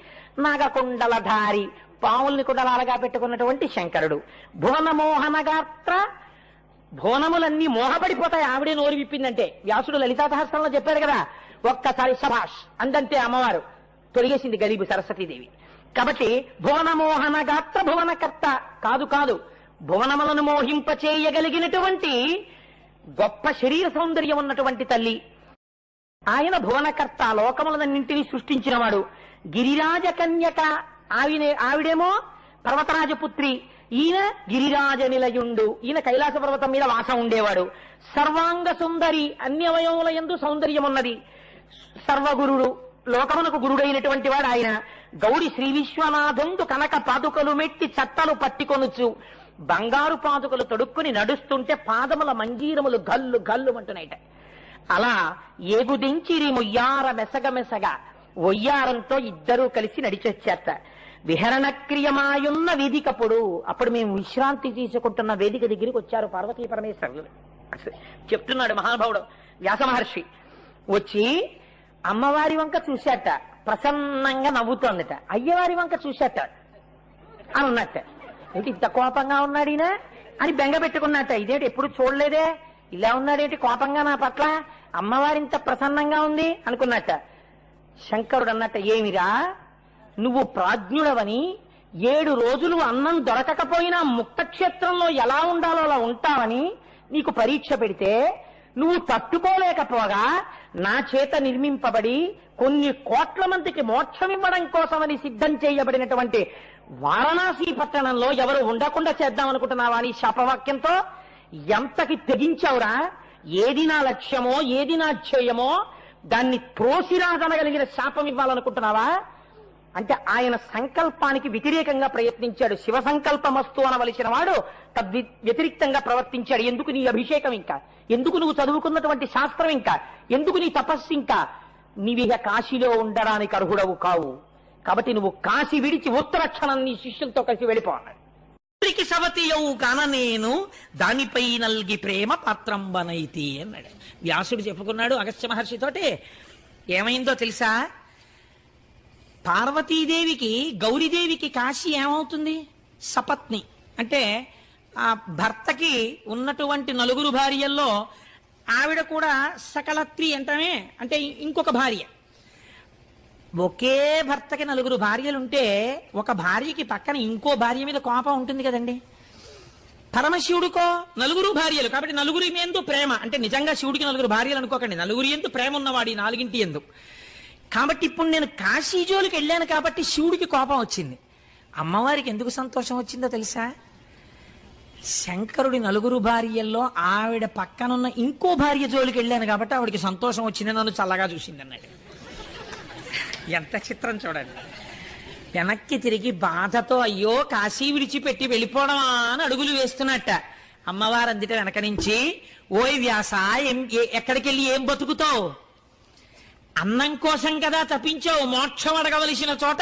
నాగకుండలధారి పావుల్ని కుండలాలుగా పెట్టుకున్నటువంటి శంకరుడు. భువనమోహన గాత్ర భువనములన్నీ మోహపడిపోతాయి ఆవిడే నోరు విప్పిందంటే. వ్యాసుడు లలితా సహస్రంలో చెప్పాడు కదా, ఒక్కసారి శభాష్ అందంతే అమ్మవారు తొలగేసింది గరీబు సరస్వతీదేవి. కాబట్టి భువనమోహన గాత్ర భువనకర్త కాదు కాదు, భువనములను మోహింపచేయగలిగినటువంటి గొప్ప శరీర సౌందర్యం ఉన్నటువంటి తల్లి ఆయన. భువనకర్త, లోకములన్నింటినీ సృష్టించినవాడు. గిరిరాజ కన్యక ఆవిడేమో పర్వతరాజపుత్రి, ఈయన గిరిరాజ నిలయుండు, ఈయన కైలాస పర్వతం మీద వాసం ఉండేవాడు. సర్వాంగ సుందరి, అన్ని అవయవముల యందు సౌందర్యం ఉన్నది. సర్వగురుడు, లోకమునకు గురుడైనటువంటి వాడు ఆయన. గౌరి శ్రీ విశ్వనాథుండు కనక పాదుకలు మెట్టి చట్టలు పట్టికొనుచు బంగారు పాదుకలు తొడుక్కుని నడుస్తుంటే పాదముల మంజీరములు గల్లు గల్లు అంటున్నాయిట. అలా ఏగుదించిరి ముయ్యార మెసగ మెసగ, ఒయ్యారంతో ఇద్దరూ కలిసి నడిచొచ్చేట. విహరణ క్రియమాయున్న వేదికప్పుడు, అప్పుడు మేము విశ్రాంతి తీసుకుంటున్న వేదిక దగ్గరికి వచ్చారు పార్వతీ పరమేశ్వరులు. చెప్తున్నాడు మహానుభావుడు వ్యాస మహర్షి. వచ్చి అమ్మవారి వంక చూశాట, ప్రసన్నంగా నవ్వుతోందట. అయ్యవారి వంక చూశాట అని ఉన్నట్ట. ఏంటి ఇంత కోపంగా ఉన్నాడినా అని బెంగ పెట్టుకున్నట్ట. ఇదేంటి ఎప్పుడు చూడలేదే, ఇలా ఉన్నాడేంటి కోపంగా నా పట్ల, అమ్మవారి ఇంత ప్రసన్నంగా ఉంది అనుకున్నట్ట. శంకరుడు అన్నట్ట, ఏమిరా నువ్వు ప్రాజ్ఞుడవని 7 రోజులు అన్నం దొరకకపోయినా ముక్తక్షేత్రంలో ఎలా ఉండాలో అలా ఉంటావని నీకు పరీక్ష పెడితే నువ్వు తట్టుకోలేకపోగా నా చేత నిర్మింపబడి కొన్ని కోట్ల మందికి మోక్షం ఇవ్వడం కోసమని సిద్ధం చేయబడినటువంటి వారణాసి పట్టణంలో ఎవరు ఉండకుండా చేద్దాం అనుకుంటున్నావా అని శాపవాక్యంతో ఎంతకి తెగించావురా. ఏది నా లక్ష్యమో ఏది నా ధ్యేయమో దాన్ని త్రోసిరాదనగలిగిన శాపం ఇవ్వాలనుకుంటున్నావా అంటే ఆయన సంకల్పానికి వ్యతిరేకంగా ప్రయత్నించాడు. శివ సంకల్పమస్తు అనవలసిన వాడు వ్యతిరిక్తంగా ప్రవర్తించాడు. ఎందుకు నీ అభిషేకం ఇంకా, ఎందుకు నువ్వు చదువుకున్నటువంటి శాస్త్రం ఇంకా, ఎందుకు నీ తపస్సు ఇంకా, నీవిహ కాశీలో ఉండడానికి అర్హుడవు కావు. కాబట్టి నువ్వు కాశీ విడిచి ఉత్తరక్షణం నీ శిష్యులతో కలిసి వెళ్ళిపో అన్నాడు. సవతియవు కాన నేను దానిపై నల్గి ప్రేమ పాత్రంబనైతి అన్నాడు. వ్యాసుడు చెప్పుకున్నాడు అగస్త్య మహర్షితోటి. ఏమైందో తెలుసా, పార్వతీదేవికి గౌరీదేవికి కాశీ ఏమవుతుంది, సపత్ని అంటే ఆ భర్తకి ఉన్నటువంటి 4 భార్యల్లో ఆవిడ కూడా సకలత్రి అంటామే, అంటే ఇంకొక భార్య. ఒకే భర్తకి 4 భార్యలుంటే ఒక భార్యకి పక్కన ఇంకో భార్య మీద కోపం ఉంటుంది కదండి. పరమశివుడికో 4 భార్యలు కాబట్టి 4 ఎందు ప్రేమ, అంటే నిజంగా శివుడికి 4 భార్యలు అనుకోకండి, 4 ఎందు ప్రేమ ఉన్నవాడి 4 ఎందు. కాబట్టి ఇప్పుడు నేను కాశీ జోలికి వెళ్ళాను కాబట్టి శివుడికి కోపం వచ్చింది. అమ్మవారికి ఎందుకు సంతోషం వచ్చిందో తెలుసా, శంకరుడి 4 భార్యల్లో ఆవిడ పక్కనున్న ఇంకో భార్య జోలికి వెళ్ళాను కాబట్టి ఆవిడికి సంతోషం వచ్చింది, నన్ను చల్లగా చూసింది అన్నాడు. ఎంత చిత్రం చూడండి. వెనక్కి తిరిగి బాధతో అయ్యో కాశీ విడిచిపెట్టి వెళ్ళిపోవడమా అని అడుగులు వేస్తున్నట్ట. అమ్మవారు అందుట వెనక నుంచి, ఓయ్ వ్యాస ఎక్కడికి వెళ్ళి ఏం బతుకుతావు, అన్నం కోసం కదా తప్పించావు, మోక్షం అడగవలసిన చోట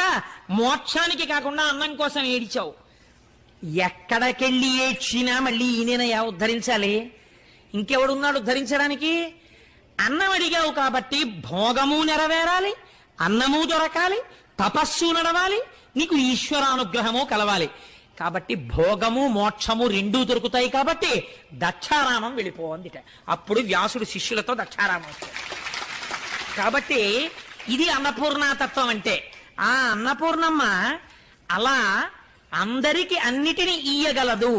మోక్షానికి కాకుండా అన్నం కోసం ఏడిచావు. ఎక్కడికెళ్ళి ఏడ్చినా మళ్ళీ ఈయనయా ఉద్ధరించాలి, ఇంకెవడున్నాడు ఉద్ధరించడానికి? అన్నం అడిగావు కాబట్టి భోగము నెరవేరాలి, అన్నము దొరకాలి, తపస్సు నడవాలి, నీకు ఈశ్వరానుగ్రహము కలవాలి. కాబట్టి భోగము మోక్షము 2 దొరుకుతాయి కాబట్టి దక్షారామం వెళ్ళిపోవందిట. అప్పుడు వ్యాసుడు శిష్యులతో దక్షారామం. కాబట్టి ఇది అన్నపూర్ణాతత్వం అంటే. ఆ అన్నపూర్ణమ్మ అలా అందరికి అన్నిటినీ ఇయ్యగలదు.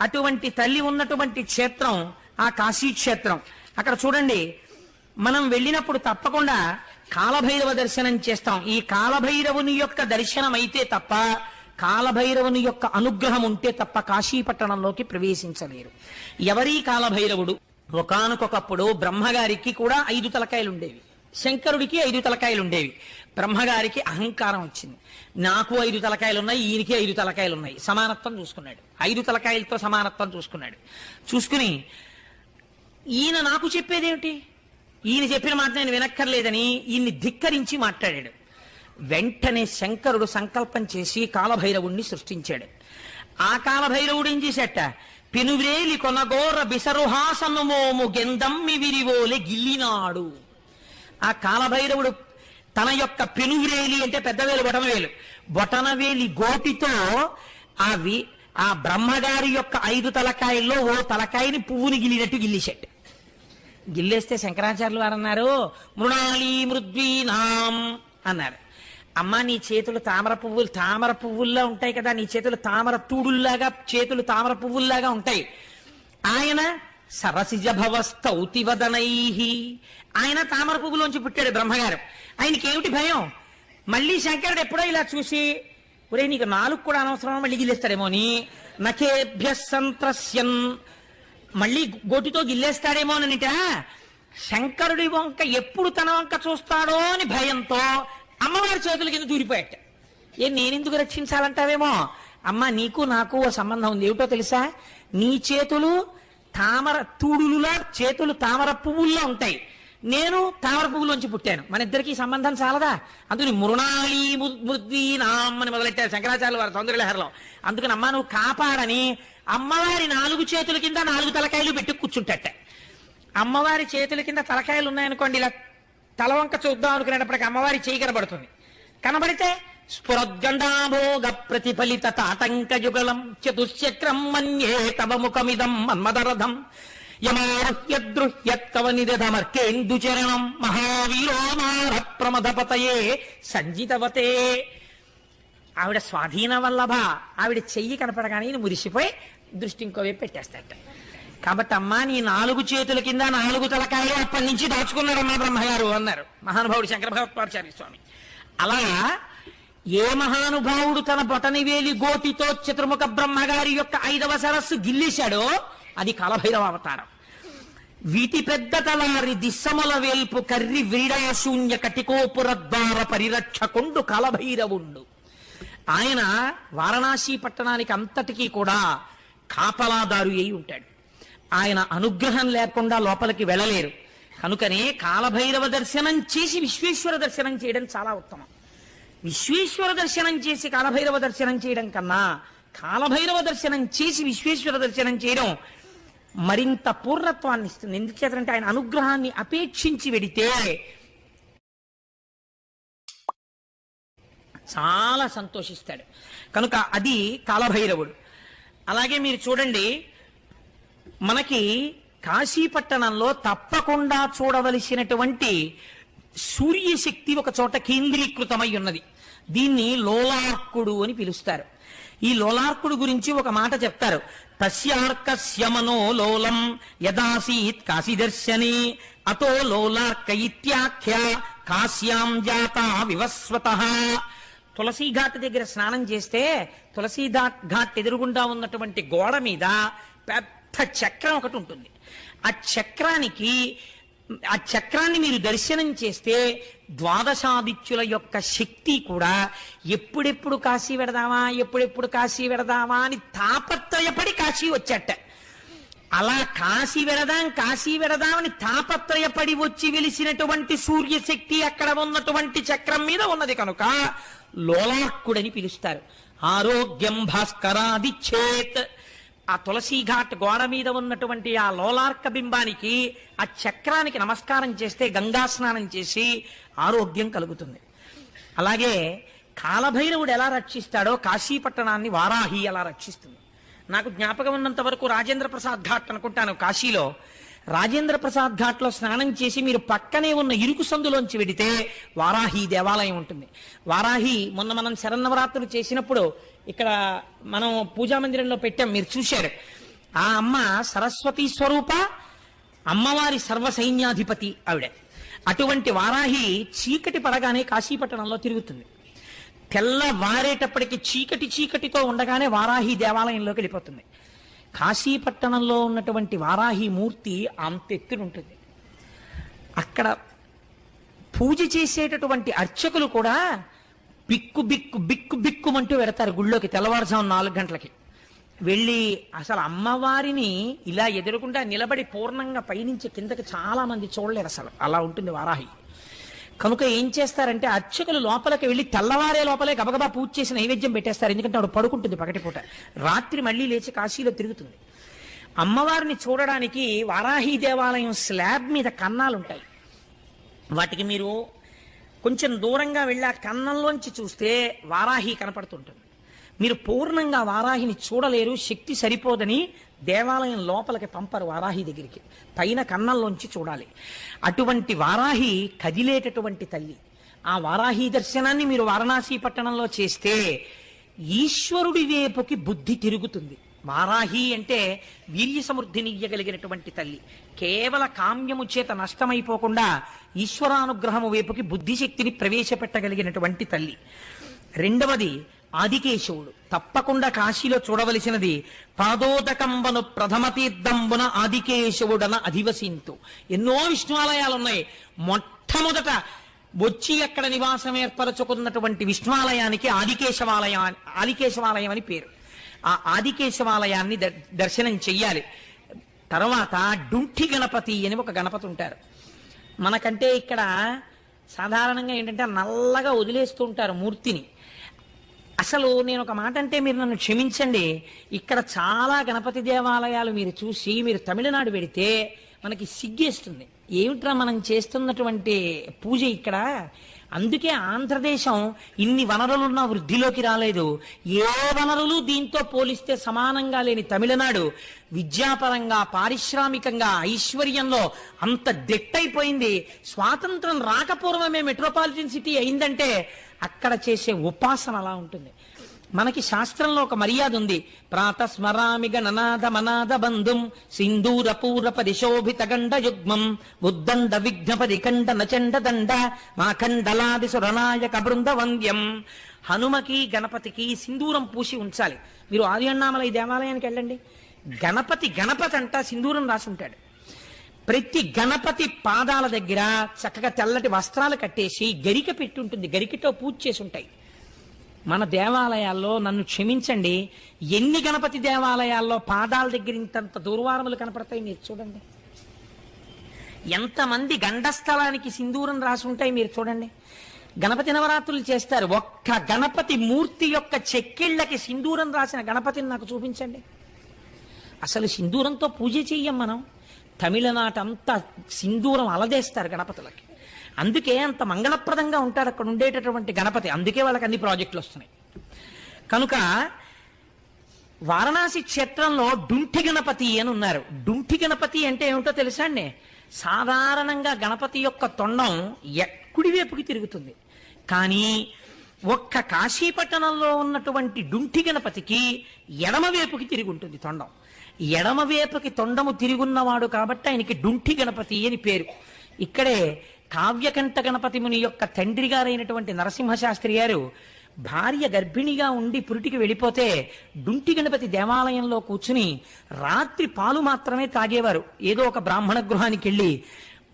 అటువంటి తల్లి ఉన్నటువంటి క్షేత్రం ఆ కాశీ క్షేత్రం. అక్కడ చూడండి, మనం వెళ్ళినప్పుడు తప్పకుండా కాలభైరవ దర్శనం చేస్తాం. ఈ కాలభైరవుని యొక్క దర్శనం అయితే తప్ప, కాలభైరవుని యొక్క అనుగ్రహం ఉంటే తప్ప కాశీపట్టణంలోకి ప్రవేశించలేరు. ఎవరీ కాలభైరవుడు? ఒకానొకప్పుడు బ్రహ్మగారికి కూడా 5 తలకాయలు ఉండేవి, శంకరుడికి 5 తలకాయలు ఉండేవి. బ్రహ్మగారికి అహంకారం వచ్చింది, నాకు 5 తలకాయలు ఉన్నాయి, ఈయనకి 5 తలకాయలు ఉన్నాయి, సమానత్వం చూసుకున్నాడు. 5 తలకాయలతో సమానత్వం చూసుకున్నాడు. చూసుకుని ఈయన నాకు చెప్పేదేమిటి, ఈయన చెప్పిన మాట నేను వినక్కర్లేదని ఈయన్ని ధిక్కరించి మాట్లాడాడు. వెంటనే శంకరుడు సంకల్పం చేసి కాలభైరవుణ్ణి సృష్టించాడు. ఆ కాలభైరవుడు ఏం చేశాట, పెనువ్రేలి కొనగోర బిసరుహాసను మోము గెందమ్మి విరివోలే గిల్లినాడు. ఆ కాలభైరవుడు తన యొక్క పెనువ్రేలి అంటే పెద్దవేలు బొటనవేలు, బొటనవేలి గోటితో ఆ బ్రహ్మగారి యొక్క 5 తలకాయల్లో ఓ తలకాయని పువ్వుని గిల్లినట్టు గిల్లేశాడు. గిల్లేస్తే శంకరాచార్యులు వారు అన్నారు, మృణాళీ మృద్వీనాం అన్నారు. అమ్మ నీ చేతులు తామర పువ్వుల్లా ఉంటాయి కదా, నీ చేతులు తామర తూడుల్లాగా, చేతులు తామర పువ్వుల్లాగా ఉంటాయి. ఆయన సరసిజ భవస్తౌతి వదనై, ఆయన తామర పువ్వులోంచి పుట్టాడు బ్రహ్మగారు. ఆయనకి ఏమిటి భయం? మళ్ళీ శంకరుడు ఎప్పుడో ఇలా చూసి, ఒరే నీకు 4 కూడా అనవసరం, మళ్ళీ గిల్లేస్తాడేమో అని, నఖేభ్య సంత్రస్యన్, మళ్ళీ గోటితో గిల్లేస్తాడేమో అనిట శంకరుడి వంక ఎప్పుడు తన వంక చూస్తాడో అని భయంతో అమ్మవారి చేతుల కింద దూరిపోయాట. నేనెందుకు రక్షించాలంటావేమో, అమ్మ నీకు నాకు ఓ సంబంధం ఉంది. ఏమిటో తెలుసా? నీ చేతులు తామర తూడులులా, చేతులు తామర పువ్వుల్లో ఉంటాయి, నేను తామర పువ్వులోంచి పుట్టాను, మన ఇద్దరికి సంబంధం చాలదా? అందుకని మృణాళీ మృద్వీనాం అని మొదలెట్టారు శంకరాచార్యులు వారు సౌందర్యలహరిలో. అందుకని అమ్మ నువ్వు కాపాడని అమ్మవారి 4 చేతుల కింద 4 తలకాయలు పెట్టి కూర్చుంటట. అమ్మవారి చేతుల కింద తలకాయలు ఉన్నాయనుకోండి, ఇలా తలవంక చూద్దాం అనుకునేటప్పటికి అమ్మవారి చేయి కనబడుతుంది. కనబడితే స్ఫురద్గండాభోగ ప్రతిఫలిత తాటంక యుగళం చతుశ్చక్రం మన్యే తవ ముఖమిదం మన్మదరథం యమారుహ్యద్రుహ్యత్కవనిదమర్కేందుచరణం మహావీరోమార ప్రమదపతయే సంజితవతే. ఆవిడ స్వాధీన వల్లభ, ఆవిడ చెయ్యి కనపడగానే మురిసిపోయి దృష్టి ఇంకోవైపు పెట్టేస్తాట. కాబట్టి అమ్మా నీ 4 చేతుల కింద 4 తలకాయలు అప్పటి నుంచి దాచుకున్నారమ్మా బ్రహ్మగారు అన్నారు మహానుభావుడు శంకర భగవత్పాదాచార్య స్వామి. అలా ఏ మహానుభావుడు తన బొటనివేలి గోటితో చతుర్ముఖ బ్రహ్మగారి యొక్క 5వ సరస్సు గిల్లేశాడో అది కాలభైరవ అవతారం. వీటి పెద్ద తలారి దిశమల వేల్పు కర్రి వీడాశూన్య కటికోపుర ద్వార పరిరక్షకుండు కాలభైరవుండు. ఆయన వారణాసి పట్టణానికి అంతటికీ కూడా కాపలాదారు అయి ఉంటాడు. ఆయన అనుగ్రహం లేకుండా లోపలికి వెళ్ళలేరు. కనుకనే కాలభైరవ దర్శనం చేసి విశ్వేశ్వర దర్శనం చేయడం చాలా ఉత్తమం. విశ్వేశ్వర దర్శనం చేసి కాలభైరవ దర్శనం చేయడం కన్నా కాలభైరవ దర్శనం చేసి విశ్వేశ్వర దర్శనం చేయడం మరింత పూర్ణత్వాన్ని ఇస్తుంది. ఎందుచేతంటే ఆయన అనుగ్రహాన్ని అపేక్షించి వెడితే చాలా సంతోషిస్తాడు. కనుక అది కాలభైరవుడు. అలాగే మీరు చూడండి, మనకి కాశీపట్టణంలో తప్పకుండా చూడవలసినటువంటి సూర్యశక్తి ఒక చోట కేంద్రీకృతమై ఉన్నది. దీన్ని లోలార్కుడు అని పిలుస్తారు. ఈ లోలార్కుడు గురించి ఒక మాట చెప్తారు. తస్యార్కస్య మనో లోలం యదాసీత్ కాశీదర్శనే అతో లోలార్క ఇత్యాఖ్య కాశ్యాం జాత వివస్వతః. తులసీ ఘాట్ దగ్గర స్నానం చేస్తే తులసీ ఘాట్ ఎదురుగుండా ఉన్నటువంటి గోడ మీద పెద్ద చక్రం ఒకటి ఉంటుంది. ఆ చక్రాన్ని మీరు దర్శనం చేస్తే ద్వాదశాదిత్యుల యొక్క శక్తి కూడా ఎప్పుడెప్పుడు కాశీ వెడదామా అని తాపత్రయపడి కాశీ వచ్చాట. అలా కాశీ వెడదామని తాపత్రయపడి వచ్చి వెలిసినటువంటి సూర్యశక్తి అక్కడ ఉన్నటువంటి చక్రం మీద ఉన్నది కనుక లోలార్కుడని పిలుస్తారు. ఆరోగ్యం భాస్కరాదిచ్చేత్. ఆ తులసీ ఘాట్ గోడ మీద ఉన్నటువంటి ఆ లోలార్క బింబానికి, ఆ చక్రానికి నమస్కారం చేస్తే, గంగా స్నానం చేసి ఆరోగ్యం కలుగుతుంది. అలాగే కాలభైరవుడు ఎలా రక్షిస్తాడో కాశీపట్టణాన్ని వారాహి అలా రక్షిస్తుంది. నాకు జ్ఞాపకం ఉన్నంత వరకు రాజేంద్ర ప్రసాద్ ఘాట్ అనుకుంటాను కాశీలో. రాజేంద్ర ప్రసాద్ ఘాట్లో స్నానం చేసి మీరు పక్కనే ఉన్న ఇరుకు సందులోంచి వెడితే వారాహి దేవాలయం ఉంటుంది. వారాహి మొన్న మనం శరన్నవరాత్రులు చేసినప్పుడు ఇక్కడ మనం పూజా మందిరంలో పెట్టాం, మీరు చూశారు. ఆ అమ్మ సరస్వతీ స్వరూప, అమ్మవారి సర్వసైన్యాధిపతి ఆవిడ. అటువంటి వారాహి చీకటి పడగానే కాశీపట్టణంలో తిరుగుతుంది. తెల్లవారేటప్పటికి చీకటితో ఉండగానే వారాహి దేవాలయంలోకి వెళ్ళిపోతుంది. కాశీపట్టణంలో ఉన్నటువంటి వారాహి మూర్తి అంత ఎత్తునుంటుంది. అక్కడ పూజ చేసేటటువంటి అర్చకులు కూడా బిక్కుమంటూ వెడతారు గుళ్ళోకి. తెల్లవారుజాము 4 గంటలకి వెళ్ళి అసలు అమ్మవారిని ఇలా ఎదురుకుండా నిలబడి పూర్ణంగా పైనుంచి కిందకి చాలా మంది చూడలేరు, అసలు అలా ఉంటుంది వారాహి. కనుక ఏం చేస్తారంటే అర్చకులు లోపలికి వెళ్ళి తెల్లవారే లోపలే గబగబా పూజ చేసి నైవేద్యం పెట్టేస్తారు. ఎందుకంటే ఆవిడ పడుకుంటుంది పగటిపూట, రాత్రి మళ్ళీ లేచి కాశీలో తిరుగుతుంది. అమ్మవారిని చూడడానికి వారాహి దేవాలయం స్లాబ్ మీద కన్నాలు ఉంటాయి. వాటికి మీరు కొంచెం దూరంగా వెళ్ళి ఆ కన్నంలోంచి చూస్తే వారాహి కనపడుతుంటుంది. మీరు పూర్ణంగా వారాహిని చూడలేరు, శక్తి సరిపోదని దేవాలయం లోపలికి పంపరు వారాహి దగ్గరికి, పైన కన్నంలోంచి చూడాలి. అటువంటి వారాహి కదిలేటటువంటి తల్లి. ఆ వారాహి దర్శనాన్ని మీరు వారణాసి పట్టణంలో చేస్తే ఈశ్వరుడి వైపుకి బుద్ధి తిరుగుతుంది. వారాహి అంటే వీర్య సమృద్ధినియ్యగలిగినటువంటి తల్లి. కేవల కామ్యము చేత నష్టమైపోకుండా ఈశ్వరానుగ్రహము వైపుకి బుద్ధిశక్తిని ప్రవేశపెట్టగలిగినటువంటి తల్లి. రెండవది ఆదికేశవుడు. తప్పకుండా కాశీలో చూడవలసినది పాదోదకంబను ప్రథమ తీర్థంబున ఆదికేశవుడన అధివసింతు. ఎన్నో విష్ణువాలయాలు ఉన్నాయి. మొట్టమొదట వచ్చి అక్కడ నివాసం ఏర్పరచుకున్నటువంటి విష్ణువాలయానికి ఆదికేశవాలయం అని పేరు. ఆ ఆదికేశవాలయాన్ని దర్శనం చెయ్యాలి. తర్వాత డుంఠి గణపతి అని ఒక గణపతి ఉంటారు. మనకంటే ఇక్కడ సాధారణంగా ఏంటంటే నల్లగా వదిలేస్తూ ఉంటారు మూర్తిని. అసలు నేను ఒక మాట అంటే మీరు నన్ను క్షమించండి, ఇక్కడ చాలా గణపతి దేవాలయాలు మీరు చూసి మీరు తమిళనాడు వెడితే మనకి సిగ్గేస్తుంది. ఏమిట్రా మనం చేస్తున్నటువంటి పూజ ఇక్కడ. అందుకే ఆంధ్రదేశం ఇన్ని వనరులున్న వృద్ధిలోకి రాలేదు. ఏ వనరులు దీంతో పోలిస్తే సమానంగా లేని తమిళనాడు విద్యాపరంగా, పారిశ్రామికంగా, ఐశ్వర్యంలో అంత దిట్టయిపోయింది. స్వాతంత్రం రాకపూర్వమే మెట్రోపాలిటన్ సిటీ అయిందంటే అక్కడ చేసే ఉపాసన అలా ఉంటుంది. మనకి శాస్త్రంలో ఒక మర్యాద ఉంది. ప్రాతస్మరామి గణనాథ మనాథ బంధుం సింధూర పూర పరిశోభిత గండ యుగ్మం ఉద్దండ విఘ్న పరికండ నచండ దండ మాఖండలాది సురనాయక బృంద వంద్యం. హనుమకి గణపతికి సింధూరం పూసి ఉంచాలి. మీరు ఆది అన్నామలై దేవాలయానికి వెళ్ళండి, గణపతి అంట సింధూరం రాసి ఉంటాడు. ప్రతి గణపతి పాదాల దగ్గర చక్కగా తెల్లటి వస్త్రాలు కట్టేసి గరిక పెట్టి ఉంటుంది, గరికతో పూజ చేసి ఉంటాయి. మన దేవాలయాల్లో నన్ను క్షమించండి, ఎన్ని గణపతి దేవాలయాల్లో పాదాల దగ్గర ఇంతంత దుర్వారములు కనపడతాయి మీరు చూడండి. ఎంతమంది గండస్థలానికి సింధూరం రాసి ఉంటాయి మీరు చూడండి. గణపతి నవరాత్రులు చేస్తారు, ఒక్క గణపతి మూర్తి యొక్క చెక్కిళ్ళకి సింధూరం రాసిన గణపతిని నాకు చూపించండి. అసలు సింధూరంతో పూజ చెయ్యం మనం. తమిళనాట అంతా సింధూరం అలదేస్తారు గణపతులకి. అందుకే అంత మంగళప్రదంగా ఉంటాడు అక్కడ ఉండేటటువంటి గణపతి. అందుకే వాళ్ళకి అన్ని ప్రాజెక్టులు వస్తున్నాయి. కనుక వారణాసి క్షేత్రంలో డుంఠి గణపతి అని ఉన్నారు. డుంఠి గణపతి అంటే ఏమిటో తెలుసా అండి? సాధారణంగా గణపతి యొక్క తొండం కుడివైపుకి తిరుగుతుంది. కానీ ఒక్క కాశీపట్టణంలో ఉన్నటువంటి డుంఠి గణపతికి ఎడమవైపుకి తిరిగి ఉంటుంది తొండం. ఎడమవైపుకి తొండము తిరుగున్నవాడు కాబట్టి ఆయనకి డుంఠి గణపతి అని పేరు. ఇక్కడే కావ్యకంఠ గణపతి ముని యొక్క తండ్రి గారైనటువంటి నరసింహశాస్త్రి గారు భార్య గర్భిణిగా ఉండి పురిటికి వెళ్ళిపోతే డుంఠి గణపతి దేవాలయంలో కూర్చుని రాత్రి పాలు మాత్రమే తాగేవారు. ఏదో ఒక బ్రాహ్మణ గృహానికి వెళ్ళి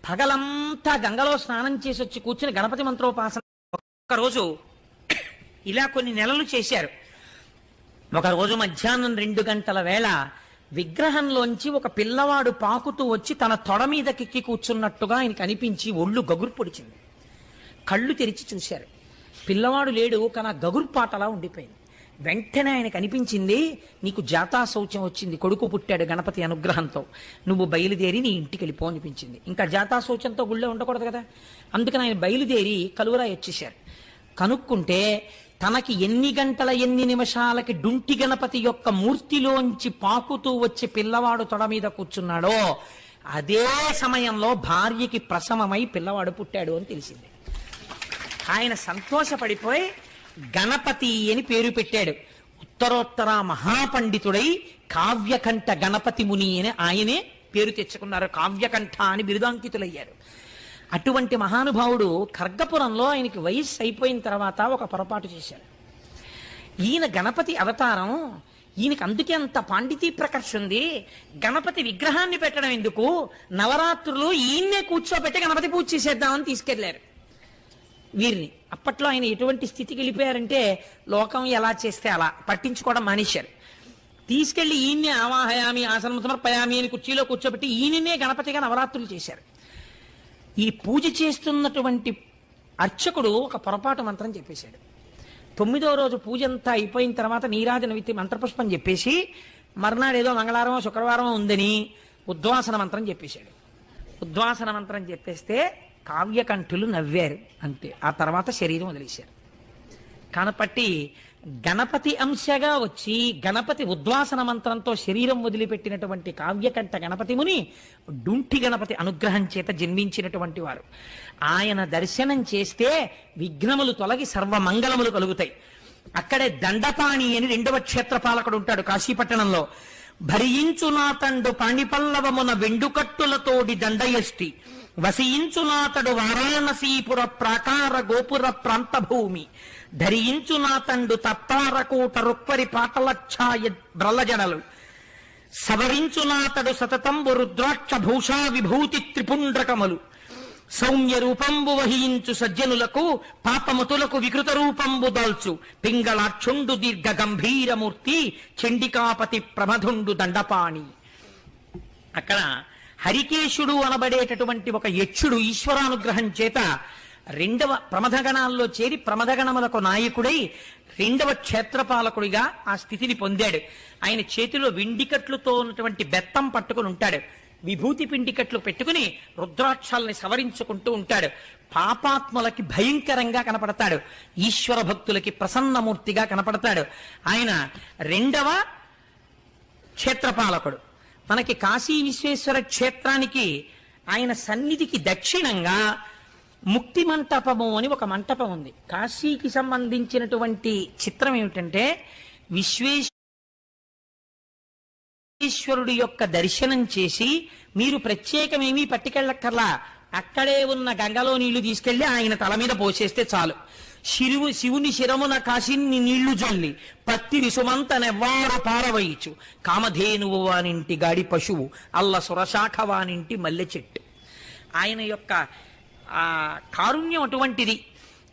పగలంతా గంగలో స్నానం చేసి వచ్చి కూర్చుని గణపతి మంత్రోపాసన ఒకరోజు ఇలా కొన్ని నెలలు చేశారు. ఒకరోజు మధ్యాహ్నం 2 గంటల వేళ విగ్రహంలోంచి ఒక పిల్లవాడు పాకుతూ వచ్చి తన తొడ మీదకెక్కి కూర్చున్నట్టుగా ఆయనకి అనిపించి ఒళ్ళు గగురు పొడిచింది. కళ్ళు తెరిచి చూశారు, పిల్లవాడు లేడు, కానీ ఆ గగుర్పాటలా ఉండిపోయింది. వెంటనే ఆయనకు అనిపించింది, నీకు జాతా శౌచం వచ్చింది, కొడుకు పుట్టాడు గణపతి అనుగ్రహంతో, నువ్వు బయలుదేరి నీ ఇంటికి వెళ్ళిపో అనిపించింది. ఇంకా జాతా శౌచంతో గుళ్ళో ఉండకూడదు కదా. అందుకని ఆయన బయలుదేరి కలువరాయి వచ్చేశారు. కనుక్కుంటే తనకి ఎన్ని గంటల ఎన్ని నిమిషాలకి డుంఠి గణపతి యొక్క మూర్తిలోంచి పాకుతూ వచ్చి పిల్లవాడు తొడ మీద కూర్చున్నాడో అదే సమయంలో భార్యకి ప్రసవమై పిల్లవాడు పుట్టాడు అని తెలిసింది. ఆయన సంతోషపడిపోయి గణపతి అని పేరు పెట్టాడు. ఉత్తరోత్తర మహాపండితుడై కావ్యకంఠ గణపతి ముని అని ఆయనే పేరు తెచ్చుకున్నారు. కావ్యకంఠ అని బిరుదాంకితులయ్యారు. అటువంటి మహానుభావుడు ఖర్గపురంలో ఆయనకి వయస్సు అయిపోయిన తర్వాత ఒక పొరపాటు చేశారు. ఈయన గణపతి అవతారం, ఈయనకి అందుకే అంత పాండితీ ప్రకర్ష ఉంది. గణపతి విగ్రహాన్ని పెట్టడం ఎందుకు, నవరాత్రులు ఈయన్నే కూర్చోబెట్టి గణపతి పూజ చేసేద్దామని తీసుకెళ్లారు వీరిని. అప్పట్లో ఆయన ఎటువంటి స్థితికి వెళ్ళిపోయారంటే లోకం ఎలా చేస్తే అలా పట్టించుకోవడం మానేశారు. తీసుకెళ్లి ఈయన్నే ఆవాహయామి ఆసనం సమర్పయామి అని కుర్చీలో కూర్చోబెట్టి ఈయననే గణపతిగా నవరాత్రులు చేశారు. ఈ పూజ చేస్తున్నటువంటి అర్చకుడు ఒక పొరపాటు మంత్రం చెప్పేశాడు. 9వ రోజు పూజ అంతా అయిపోయిన తర్వాత నీరాజన విత్తి మంత్రపుష్పం చెప్పేసి మర్నాడు ఏదో మంగళవారమో శుక్రవారమో ఉందని ఉద్వాసన మంత్రం చెప్పేశాడు. ఉద్వాసన మంత్రం చెప్పేస్తే కావ్యకంఠులు నవ్వారు అంతే. ఆ తర్వాత శరీరం వదిలేశారు. కనపట్టి గణపతి అంశగా వచ్చి గణపతి ఉద్వాసన మంత్రంతో శరీరం వదిలిపెట్టినటువంటి కావ్యకంఠ గణపతి ముని డుంఠి గణపతి అనుగ్రహం చేత జన్మించినటువంటి వారు. ఆయన దర్శనం చేస్తే విఘ్నములు తొలగి సర్వమంగళములు కలుగుతాయి. అక్కడే దండపాణి అని రెండవ క్షేత్రపాలకుడు ఉంటాడు కాశీపట్టణంలో. భరించునాతండు పాణిపల్లవమున వెండుకట్టులతోడి దండయష్టి వసించునాతడు వారాణసీపుర ప్రాకార గోపుర ప్రాంత భూమి ధరించునాతండు తత్తారకూట రుక్వరి పాటలఛాయ బ్రల్లజడలు సవరించునాతడు సతతంబు రుద్రాక్ష భూషా విభూతి త్రిపుండ్రకములు సౌమ్య రూపంబు వహించు సజ్జనులకు పాపముతులకు వికృత రూపంబు దాల్చు పింగళాక్షుండు దీర్ఘ గంభీరమూర్తి చండికాపతి ప్రమధుండు దండపాణి. అక్కడ హరికేశుడు అనబడేటటువంటి ఒక యక్షుడు ఈశ్వరానుగ్రహం చేత రెండవ ప్రమథగణాల్లో చేరి ప్రమథగణములకు నాయకుడై రెండవ క్షేత్రపాలకుడిగా ఆ స్థితిని పొందాడు. ఆయన చేతిలో వెండికట్లుతో ఉన్నటువంటి బెత్తం పట్టుకుని ఉంటాడు. విభూతి పిండికట్లు పెట్టుకుని రుద్రాక్షాలని సవరించుకుంటూ ఉంటాడు. పాపాత్ములకి భయంకరంగా కనపడతాడు, ఈశ్వర భక్తులకి ప్రసన్నమూర్తిగా కనపడతాడు. ఆయన రెండవ క్షేత్రపాలకుడు. మనకి కాశీ విశ్వేశ్వర క్షేత్రానికి ఆయన సన్నిధికి దక్షిణంగా ముక్తి మంటపము అని ఒక మంటపం ఉంది. కాశీకి సంబంధించినటువంటి చిత్రం ఏమిటంటే విశ్వేశ్వరుడి యొక్క దర్శనం చేసి మీరు ప్రత్యేకమేమీ పట్టుకెళ్ళక్కర్లా, అక్కడే ఉన్న గంగలో నీళ్లు తీసుకెళ్లి ఆయన తల మీద పోసేస్తే చాలు. శివుని శిరమున కాశిన్ని నీళ్లు జల్లి పత్తిరి సుమంతనెవ్వారు పారవయిచు కామధేనువు వానింటి గాడి పశువు అల్ల సురశాఖ వానింటి మల్లె చెట్టు. ఆయన యొక్క ఆ కారుణ్యం అటువంటిది.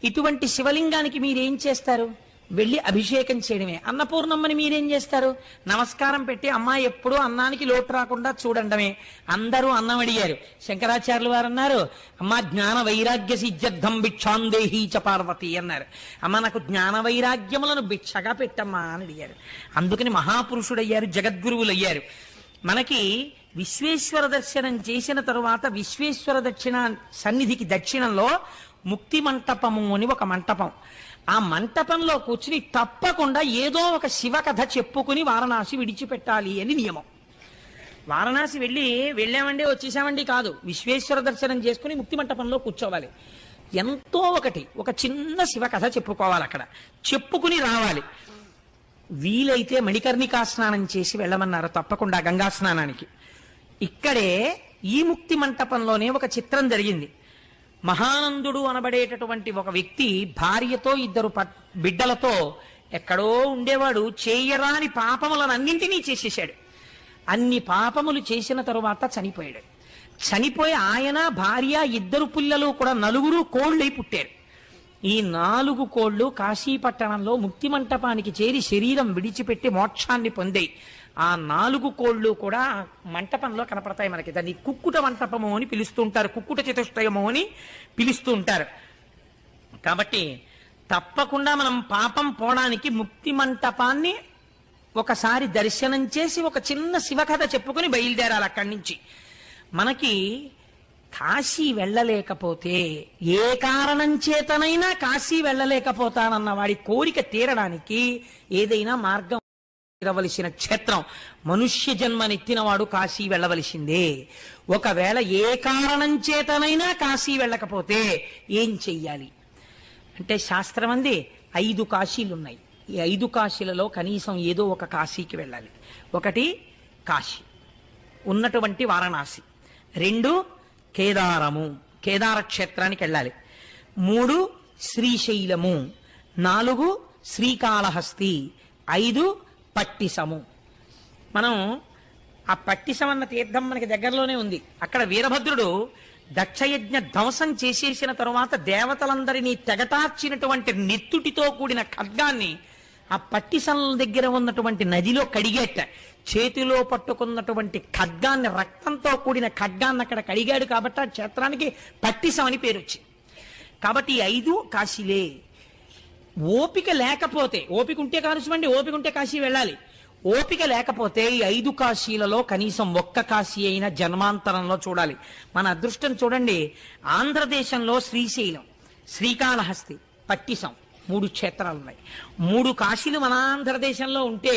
ఇటువంటి శివలింగానికి మీరేం చేస్తారు? వెళ్ళి అభిషేకం చేయడమే. అన్నపూర్ణమ్మని మీరేం చేస్తారు? నమస్కారం పెట్టి అమ్మా ఎప్పుడూ అన్నానికి లోటు రాకుండా చూడండమే. అందరూ అన్నం అడిగారు. శంకరాచార్యులు వారు అన్నారు, అమ్మా జ్ఞాన వైరాగ్య సిద్ధ్యర్థం భిక్షాందేహీ చ పార్వతి అన్నారు. అమ్మ నాకు జ్ఞాన వైరాగ్యములను భిక్షగా పెట్టమ్మా అని అడిగారు. అందుకని మహాపురుషుడయ్యారు, జగద్గురువులు అయ్యారు. మనకి విశ్వేశ్వర దర్శనం చేసిన తరువాత విశ్వేశ్వర దక్షిణ సన్నిధికి దక్షిణంలో ముక్తి మంటపము అని ఒక మంటపం. ఆ మంటపంలో కూర్చుని తప్పకుండా ఏదో ఒక శివ కథ చెప్పుకుని వారణాసి విడిచిపెట్టాలి అని నియమం. వారణాసి వెళ్ళామండి వచ్చేసామండి కాదు, విశ్వేశ్వర దర్శనం చేసుకుని ముక్తి మంటపంలో కూర్చోవాలి. ఎంతో ఒక చిన్న శివ కథ చెప్పుకోవాలి, అక్కడ చెప్పుకుని రావాలి. వీలైతే మణికర్ణికా స్నానం చేసి వెళ్ళమన్నారు తప్పకుండా గంగా స్నానానికి. ఇక్కడే ఈ ముక్తి మంటపంలోనే ఒక చిత్రం జరిగింది. మహానందుడు అనబడేటటువంటి ఒక వ్యక్తి భార్యతో ఇద్దరు బిడ్డలతో ఎక్కడో ఉండేవాడు. చేయరాని పాపములను అన్నింటినీ చేసేశాడు. అన్ని పాపములు చేసిన తరువాత చనిపోయాడు. చనిపోయి ఆయన భార్య ఇద్దరు పిల్లలు కూడా 4 కోళ్ళై పుట్టారు. ఈ 4 కోళ్లు కాశీపట్టణంలో ముక్తి మంటపానికి చేరి శరీరం విడిచిపెట్టి మోక్షాన్ని పొందాయి. ఆ 4 కోళ్లు కూడా మంటపంలో కనపడతాయి మనకి. దాన్ని కుక్కుట మంటపము అని పిలుస్తూ ఉంటారు, కుక్కుట చతుష్టయము అని పిలుస్తూ ఉంటారు. కాబట్టి తప్పకుండా మనం పాపం పోవడానికి ముక్తి మంటపాన్ని ఒకసారి దర్శనం చేసి ఒక చిన్న శివకథ చెప్పుకుని బయలుదేరాలి అక్కడి నుంచి. మనకి కాశీ వెళ్ళలేకపోతే ఏ కారణం చేతనైనా కాశీ వెళ్ళలేకపోతానన్న వాడి కోరిక తీరడానికి ఏదైనా మార్గం వెళ్ళవలసిన క్షేత్రం. మనుష్య జన్మనెత్తినవాడు కాశీ వెళ్ళవలసిందే. ఒకవేళ ఏ కారణం చేతనైనా కాశీ వెళ్ళకపోతే ఏం చెయ్యాలి అంటే శాస్త్రం అంది 5 కాశీలు ఉన్నాయి. ఈ 5 కాశీలలో కనీసం ఏదో ఒక కాశీకి వెళ్ళాలి. 1 కాశీ ఉన్నటువంటి వారణాసి, 2 కేదారము కేదార క్షేత్రానికి వెళ్ళాలి, 3 శ్రీశైలము, 4 శ్రీకాళహస్తి, 5 పట్టిసము. మనం ఆ పట్టిసం అన్న తీర్థం మనకి దగ్గరలోనే ఉంది. అక్కడ వీరభద్రుడు దక్షయజ్ఞ ధ్వంసం చేసేసిన తరువాత దేవతలందరినీ తెగటార్చినటువంటి నెత్తుటితో కూడిన ఖడ్గాన్ని ఆ పట్టిసం దగ్గర ఉన్నటువంటి నదిలో కడిగేట. చేతిలో పట్టుకున్నటువంటి ఖడ్గాన్ని, రక్తంతో కూడిన ఖడ్గాన్ని అక్కడ కడిగాడు కాబట్టి ఆ క్షేత్రానికి పట్టిసం అని పేరు వచ్చింది. కాబట్టి 5 కాశీలే. ఓపిక లేకపోతే, ఓపిక ఉంటే కానివ్వండి, ఓపిక ఉంటే కాశీ వెళ్ళాలి. ఓపిక లేకపోతే ఈ 5 కాశీలలో కనీసం 1 కాశీ అయినా జన్మాంతరంలో చూడాలి. మన అదృష్టం చూడండి, ఆంధ్రదేశంలో శ్రీశైలం, శ్రీకాళహస్తి, పట్టిసం 3 క్షేత్రాలు ఉన్నాయి. 3 కాశీలు మన ఆంధ్రదేశంలో ఉంటే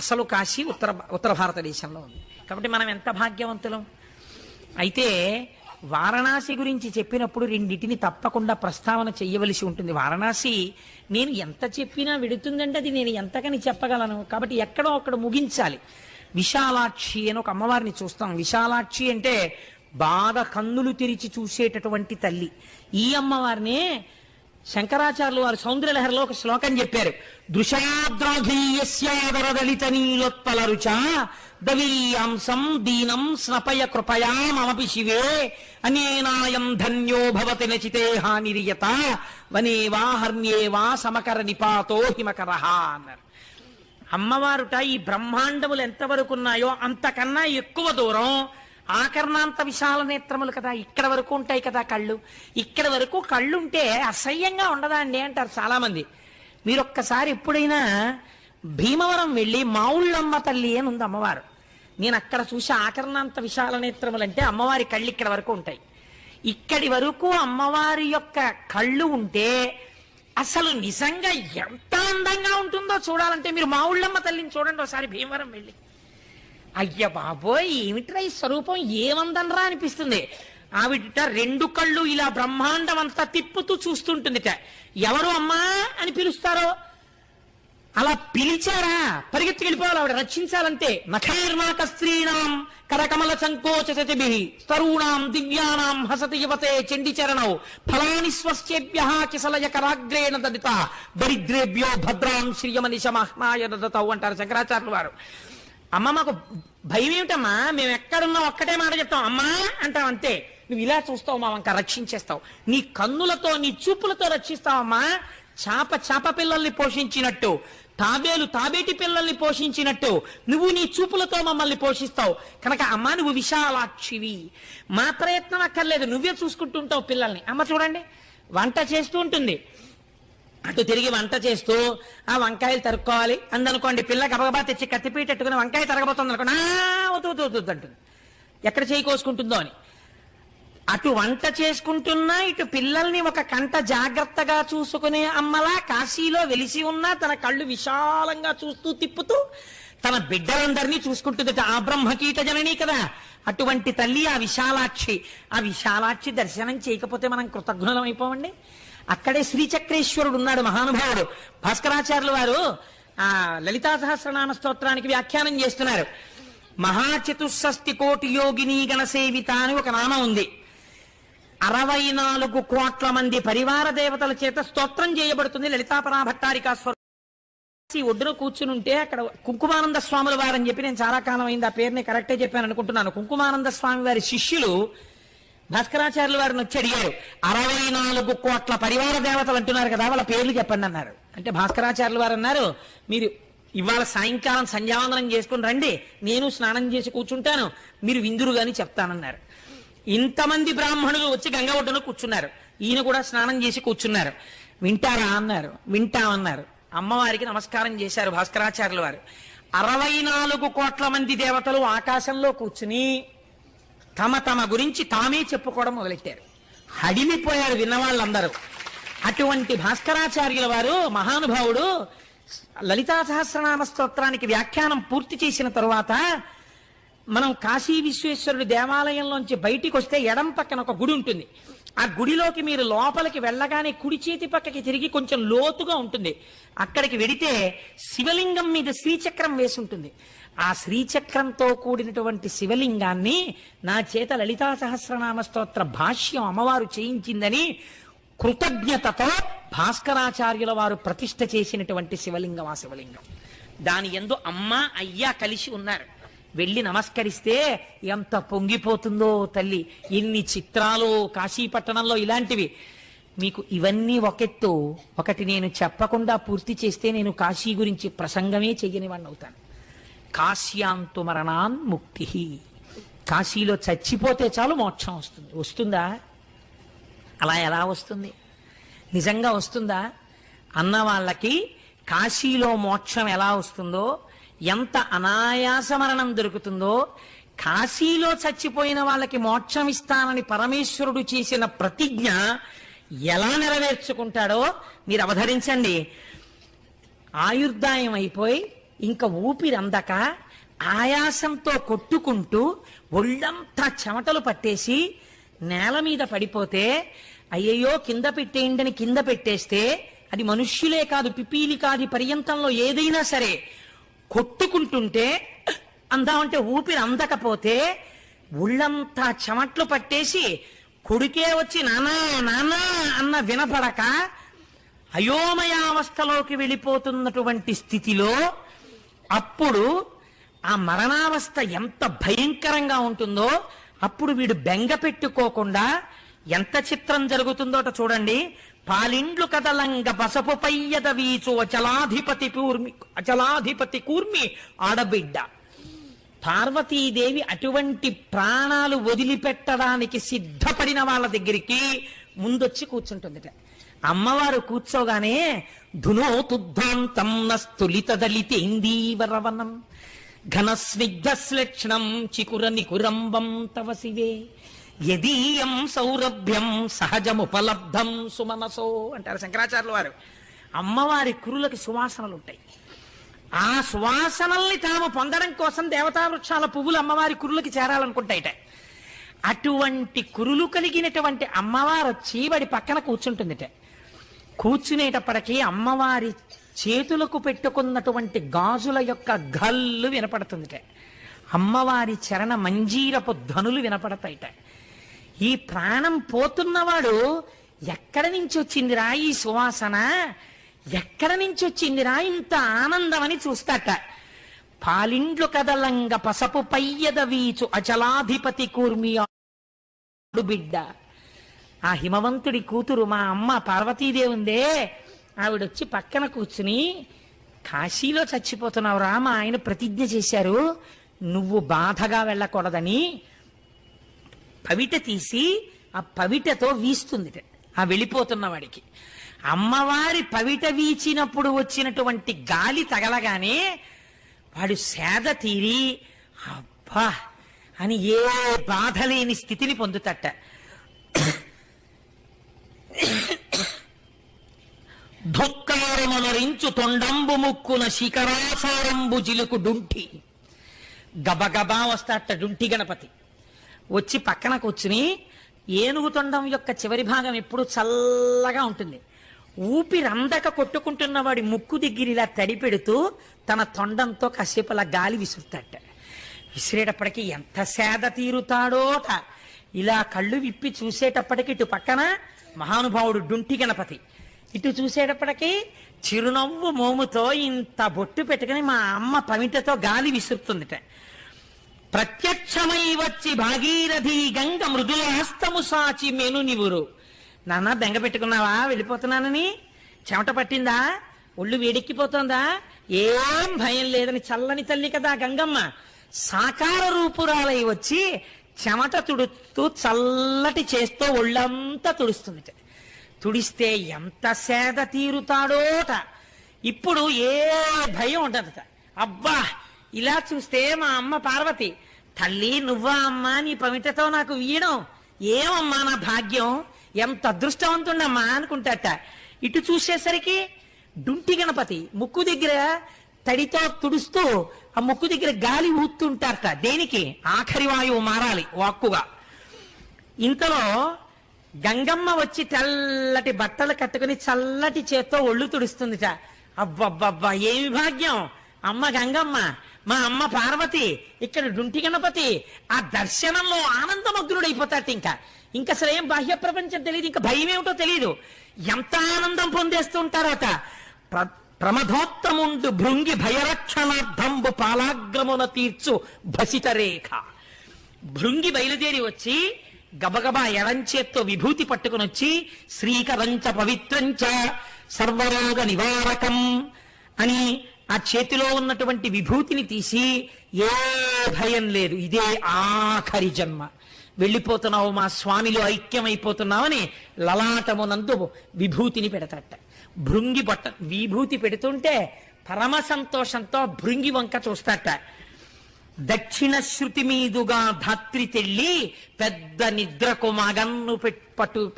అసలు కాశీ ఉత్తర భారతదేశంలో ఉంది. కాబట్టి మనం ఎంత భాగ్యవంతులం. అయితే వారణాసి గురించి చెప్పినప్పుడు రెండింటిని తప్పకుండా ప్రస్తావన చెయ్యవలసి ఉంటుంది. వారణాసి నేను ఎంత చెప్పినా విడుతుందంటే అది నేను ఎంతకని చెప్పగలను. కాబట్టి ఎక్కడో అక్కడ ముగించాలి. విశాలాక్షి అని ఒక అమ్మవారిని చూస్తాం. విశాలాక్షి అంటే బాగా కన్నులు తెరిచి చూసేటటువంటి తల్లి. ఈ అమ్మవారినే శంకరాచార్యులు వారు సౌందర్యలహరిలో ఒక శ్లోకం చెప్పారు. దృశాద్రాఘీయస్యాదరదలిత నీలోత్పల రుచ దవీయాంసం దీనం స్నపయ కృపయా మమపి శివే అనేనాయం ధన్యో భవతి నచితే హానిరియత వనేవా హర్ణ్యేవా సమకర నిపాతో హిమకరహ అన్నారు. అమ్మవారుట ఈ బ్రహ్మాండములు ఎంతవరకు ఉన్నాయో అంతకన్నా ఎక్కువ దూరం ఆకర్ణాంత విశాల నేత్రములు కదా, ఇక్కడ వరకు ఉంటాయి కదా కళ్ళు. ఇక్కడ వరకు కళ్ళుంటే అసహ్యంగా ఉండదా అండి అంటారు చాలా మంది. మీరు ఒక్కసారి ఎప్పుడైనా భీమవరం వెళ్ళి మావుళ్ళమ్మ తల్లి అని ఉంది అమ్మవారు. నేను అక్కడ చూసి ఆకర్ణాంత విశాల నేత్రములు అంటే అమ్మవారి కళ్ళు ఇక్కడ వరకు ఉంటాయి. ఇక్కడి వరకు అమ్మవారి యొక్క కళ్ళు ఉంటే అసలు నిజంగా ఎంత అందంగా ఉంటుందో చూడాలంటే మీరు మావుళ్ళమ్మ తల్లిని చూడండి ఒకసారి భీమవరం వెళ్ళి. అయ్య బాబోయ్ ఏమిట్రా ఈ స్వరూపం, ఏమందనరా అనిపిస్తుంది. ఆవిడ 2 కళ్ళు ఇలా బ్రహ్మాండం అంతా తిప్పుతూ చూస్తుంటుందిట. ఎవరు అమ్మా అని పిలుస్తారో అలా పిలిచారా పరిగెత్తి వెళ్ళిపోవాలి ఆవిడ రక్షించాలంటే. నఖైర్నాక స్త్రీణాం కరకమల సంకోచతిభి తరుణాం దివ్యానాం హసతి యువతే చండిచరణౌ ఫలాని స్వస్యేభ్య కిసలయ కరాగ్రేణ దదిత దరిద్రేభ్యో భద్రాం శ్రియమనిశమహ్నాయ దదతౌ అంటారు శంకరాచార్యులు వారు. అమ్మ మాకు భయం ఏమిటమ్మా, మేము ఎక్కడున్నాం ఒక్కటే మాట చెప్తాం అమ్మా అంటాం అంతే. నువ్వు ఇలా చూస్తావు మా వంక రక్షించేస్తావు, నీ కన్నులతో నీ చూపులతో రక్షిస్తావమ్మా. చాప పిల్లల్ని పోషించినట్టు, తాబేలు తాబేటి పిల్లల్ని పోషించినట్టు నువ్వు నీ చూపులతో మమ్మల్ని పోషిస్తావు కనుక అమ్మా నువ్వు విశాలాక్షివి. మా ప్రయత్నం అక్కర్లేదు, నువ్వే చూసుకుంటుంటావు పిల్లల్ని. అమ్మ చూడండి వంట చేస్తూ ఉంటుంది, అటు తిరిగి వంట చేస్తూ ఆ వంకాయలు తరుక్కోవాలి అందనుకోండి, పిల్ల గబగబా తెచ్చి కత్తిపీటెట్టుకుని వంకాయ తరగబోతుంది అనుకోండి, వద్దు అంటుంది ఎక్కడ చేయి కోసుకుంటుందో అని. అటు వంట చేసుకుంటున్నా ఇటు పిల్లల్ని ఒక కంట జాగ్రత్తగా చూసుకునే అమ్మలా కాశీలో వెలిసి ఉన్నా తన కళ్ళు విశాలంగా చూస్తూ తిప్పుతూ తన బిడ్డలందరినీ చూసుకుంటుంది. ఆ బ్రహ్మకీట జననీ కదా అటువంటి తల్లి ఆ విశాలాక్షి. ఆ విశాలాక్షి దర్శనం చేయకపోతే మనం కృతజ్ఞులం అయిపోవండి. అక్కడే శ్రీచక్రేశ్వరుడు ఉన్నాడు మహానుభావుడు. భాస్కరాచార్యులు వారు ఆ లలితా సహస్రనామ స్తోత్రానికి వ్యాఖ్యానం చేస్తున్నారు. మహాచతుషష్టి కోటి యోగిని గణసేవిత అని ఒక నామం ఉంది. 64 కోట్ల మంది పరివార దేవతల చేత స్తోత్రం చేయబడుతుంది లలితాపరా భట్టారికా స్వరూపం. ఒడ్డున కూర్చుని ఉంటే అక్కడ కుంకుమానంద స్వాముల వారని చెప్పి నేను చాలా కాలం అయింది ఆ పేరుని కరెక్టే చెప్పాను అనుకుంటున్నాను. కుంకుమానంద స్వామి వారి శిష్యులు భాస్కరాచార్యుల వారిని వచ్చి అడిగారు, 64 కోట్ల పరివార దేవతలు అంటున్నారు కదా వాళ్ళ పేర్లు చెప్పండి అన్నారు. అంటే భాస్కరాచార్యుల వారు అన్నారు, మీరు ఇవాళ సాయంకాలం సంధ్యావందనం చేసుకుని రండి, నేను స్నానం చేసి కూర్చుంటాను, మీరు విందురు గాని చెప్తానన్నారు. ఇంతమంది బ్రాహ్మణులు వచ్చి గంగ ఒడ్డున కూర్చున్నారు, ఈయన కూడా స్నానం చేసి కూర్చున్నారు. వింటారా అన్నారు. వింటామన్నారు. అమ్మవారికి నమస్కారం చేశారు భాస్కరాచార్యుల వారు. 64 కోట్ల మంది దేవతలు ఆకాశంలో కూర్చుని తమ తమ గురించి తామే చెప్పుకోవడం మొదలెట్టారు. హడిలిపోయారు విన్నవాళ్ళందరూ. అటువంటి భాస్కరాచార్యుల వారు మహానుభావుడు లలితా సహస్రనామ స్తోత్రానికి వ్యాఖ్యానం పూర్తి చేసిన తరువాత మనం కాశీ విశ్వేశ్వరుడి దేవాలయంలోంచి బయటికి వస్తే ఎడం పక్కన ఒక గుడి ఉంటుంది. ఆ గుడిలోకి మీరు లోపలికి వెళ్ళగానే కుడి చేతి పక్కకి తిరిగి కొంచెం లోతుగా ఉంటుంది. అక్కడికి వెడితే శివలింగం మీద శ్రీచక్రం వేసి ఉంటుంది. ఆ శ్రీచక్రంతో కూడినటువంటి శివలింగాన్ని నా చేత లలితా సహస్రనామ స్తోత్ర భాష్యం అమ్మవారు చేయించిందని కృతజ్ఞతతో భాస్కరాచార్యుల వారు ప్రతిష్ఠ చేసినటువంటి శివలింగం ఆ శివలింగం. దాని యందు అమ్మ అయ్యా కలిసి ఉన్నారు. వెళ్ళి నమస్కరిస్తే ఎంత పొంగిపోతుందో తల్లి. ఎన్ని చిత్రాలు కాశీపట్టణంలో ఇలాంటివి. మీకు ఇవన్నీ ఒకెత్తు, ఒకటి నేను చెప్పకుండా పూర్తి చేస్తే నేను కాశీ గురించి ప్రసంగమే చెయ్యని వాడిని అవుతాను. కాశ్యాంతు మరణాన్ ముక్తి. కాశీలో చచ్చిపోతే చాలు మోక్షం వస్తుంది. వస్తుందా? అలా ఎలా వస్తుంది? నిజంగా వస్తుందా అన్న వాళ్ళకి కాశీలో మోక్షం ఎలా వస్తుందో, ఎంత అనాయాస మరణం దొరుకుతుందో, కాశీలో చచ్చిపోయిన వాళ్ళకి మోక్షం ఇస్తానని పరమేశ్వరుడు చేసిన ప్రతిజ్ఞ ఎలా నెరవేర్చుకుంటాడో మీరు అవధరించండి. ఆయుర్దాయం అయిపోయి ఇంకా ఊపిరి అందక ఆయాసంతో కొట్టుకుంటూ ఒళ్ళంతా చెమటలు పట్టేసి నేల మీద పడిపోతే అయ్యయ్యో కింద పెట్టేయండి కింద పెట్టేస్తే అది మనుష్యులే కాదు పిపీలి కాదు పర్యంతంలో ఏదైనా సరే కొట్టుకుంటుంటే అందామంటే ఊపిరి అందకపోతే ఒళ్ళంతా చెమట్లు పట్టేసి కొడుకే వచ్చి నానా నానా అన్న వినపడక అయోమయావస్థలోకి వెళ్ళిపోతున్నటువంటి స్థితిలో అప్పుడు ఆ మరణావస్థ ఎంత భయంకరంగా ఉంటుందో అప్పుడు వీడు బెంగ పెట్టుకోకుండా ఎంత చిత్రం జరుగుతుందోట చూడండి. పాలిండ్లు కదలంగ పసపు పయ్యద వీచు అచలాధిపతి కూర్మి ఆడబిడ్డ. పార్వతీదేవి అటువంటి ప్రాణాలు వదిలిపెట్టడానికి సిద్ధపడిన వాళ్ళ దగ్గరికి ముందొచ్చి కూర్చుంటుందిట. అమ్మవారు కూర్చోగానే ధునోతుద్ధాంతం నస్తులిత దళితేందీవరవనం ఘనస్నిగ్ధశ్లక్షణం చికుర నికురంబం తవ శివే యదీయం సౌరభ్యం సహజముపలబ్ధం సుమనసో అంటారు శంకరాచార్యుల వారు. అమ్మవారి కురులకి సువాసనలు ఉంటాయి. ఆ సువాసనల్ని తాము పొందడం కోసం దేవతా వృక్షాల పువ్వులు అమ్మవారి కురులకి చేరాలనుకుంటాయిట. అటువంటి కురులు కలిగినటువంటి అమ్మవారు వచ్చి వాడి పక్కన కూర్చుంటుందిట. కూర్చునేటప్పటికీ అమ్మవారి చేతులకు పెట్టుకున్నటువంటి గాజుల యొక్క గల్లు వినపడుతుందిట. అమ్మవారి చరణ మంజీరపు ధనులు వినపడతాయిట. ఈ ప్రాణం పోతున్నవాడు ఎక్కడి నుంచి వచ్చిందిరా ఈ సువాసన, ఎక్కడి నుంచి వచ్చిందిరా ఇంత ఆనందం అని చూస్తాట. పాలిండ్లు కదలంగ పసపు పయ్యద వీచు అచలాధిపతి కూర్మి బిడ్డ. ఆ హిమవంతుడి కూతురు మా అమ్మ పార్వతీదేవి ఉందే, ఆవిడొచ్చి పక్కన కూర్చుని కాశీలో చచ్చిపోతున్నావురా, మా ఆయన ప్రతిజ్ఞ చేశారు నువ్వు బాధగా వెళ్ళకూడదని పవిట తీసి ఆ పవిటతో వీస్తుంది ఆ వెళ్ళిపోతున్న వాడికి. అమ్మవారి పవిట వీచినప్పుడు వచ్చినటువంటి గాలి తగలగానే వాడు సేద తీరి అబ్బా అని ఏ బాధ లేని స్థితిని పొందుతట. ధొక్కారమనరించు తొండంబు ముక్కున శిఖరాసారంబు జిలుకు డుంటి. గబగబా వస్తాట డుంటి గణపతి. వచ్చి పక్కన కూర్చుని ఏనుగు తొండం యొక్క చివరి భాగం ఎప్పుడు చల్లగా ఉంటుంది. ఊపిరందక కొట్టుకుంటున్న వాడి ముక్కు దగ్గర ఇలా తడిపెడుతూ తన తొండంతో కాసేపులా గాలి విసురుతాట. విసిరేటప్పటికి ఎంత సేద తీరుతాడోట. ఇలా కళ్ళు విప్పి చూసేటప్పటికి ఇటు పక్కన మహానుభావుడు డుంటి గణపతి, ఇటు చూసేటప్పటికి చిరునవ్వు మోముతో ఇంత బొట్టు పెట్టుకుని మా అమ్మ పవిటతో గాలి విసురుతుందిట. ప్రత్యక్షమై వచ్చి భాగీరథి గంగ మృదుల హస్తము సాచి మెను నివురు. నాన్న బెంగ పెట్టుకున్నావా వెళ్ళిపోతున్నానని? చెమట పట్టిందా? ఒళ్ళు వేడెక్కిపోతుందా? ఏం భయం లేదని చల్లని తల్లి కదా గంగమ్మ సాకార రూపురాలై వచ్చి చెమట తుడుస్తూ చల్లటి చేస్తూ ఒళ్ళంతా తుడుస్తుంది. తుడిస్తే ఎంత సేద తీరుతాడోట. ఇప్పుడు ఏ భయం ఉండదట. అబ్బా ఇలా చూస్తే మా అమ్మ పార్వతి, తల్లి నువ్వా అమ్మా నీ పవిటతో నాకు వీయడం, ఏమమ్మా నా భాగ్యం, ఎంత అదృష్టవంతుండమ్మా అనుకుంటాట. ఇటు చూసేసరికి డుంటి గణపతి ముక్కు దగ్గర తడితో తుడుస్తూ ఆ ముక్కు దగ్గర గాలి ఊతుంటారట. దేనికి? ఆఖరి వాయువు మారాలి వాక్కుగా. ఇంతలో గంగమ్మ వచ్చి తెల్లటి బట్టలు కట్టుకుని చల్లటి చేత్తో ఒళ్ళు తుడుస్తుందిట. అబ్బబ్బబ్బా ఏమి భాగ్యం! అమ్మ గంగమ్మ, మా అమ్మ పార్వతి, ఇక్కడ డుంటి గణపతి. ఆ దర్శనంలో ఆనందమగ్నుడైపోతాట. ఇంకా అసలు ఏం బాహ్య ప్రపంచం తెలియదు, ఇంకా భయం ఏమిటో తెలియదు. ఎంత ఆనందం పొందేస్తుంటారట. ప్రమథోత్తముండు భృంగి భయరక్షణార్థంబు పాలాగ్రమున తీర్చు భసిత రేఖ. భృంగి బయలుదేరి వచ్చి గబగబా ఎడంచేత్తో విభూతి పట్టుకుని వచ్చి శ్రీకరంచ పవిత్రంచ సర్వరోగ నివారకం అని ఆ చేతిలో ఉన్నటువంటి విభూతిని తీసి, ఏ భయం లేదు, ఇదే ఆఖరి జన్మ, వెళ్ళిపోతున్నావు మా స్వామిలో ఐక్యమైపోతున్నావని లలాటమునందు విభూతిని పెడతాట. భృంగి బట్ట విభూతి పెడుతుంటే పరమ సంతోషంతో భృంగి వంక చూస్తాట. దక్షిణ శృతి మీదుగా ధాత్రి తెల్లి పెద్ద నిద్రకు మగన్ను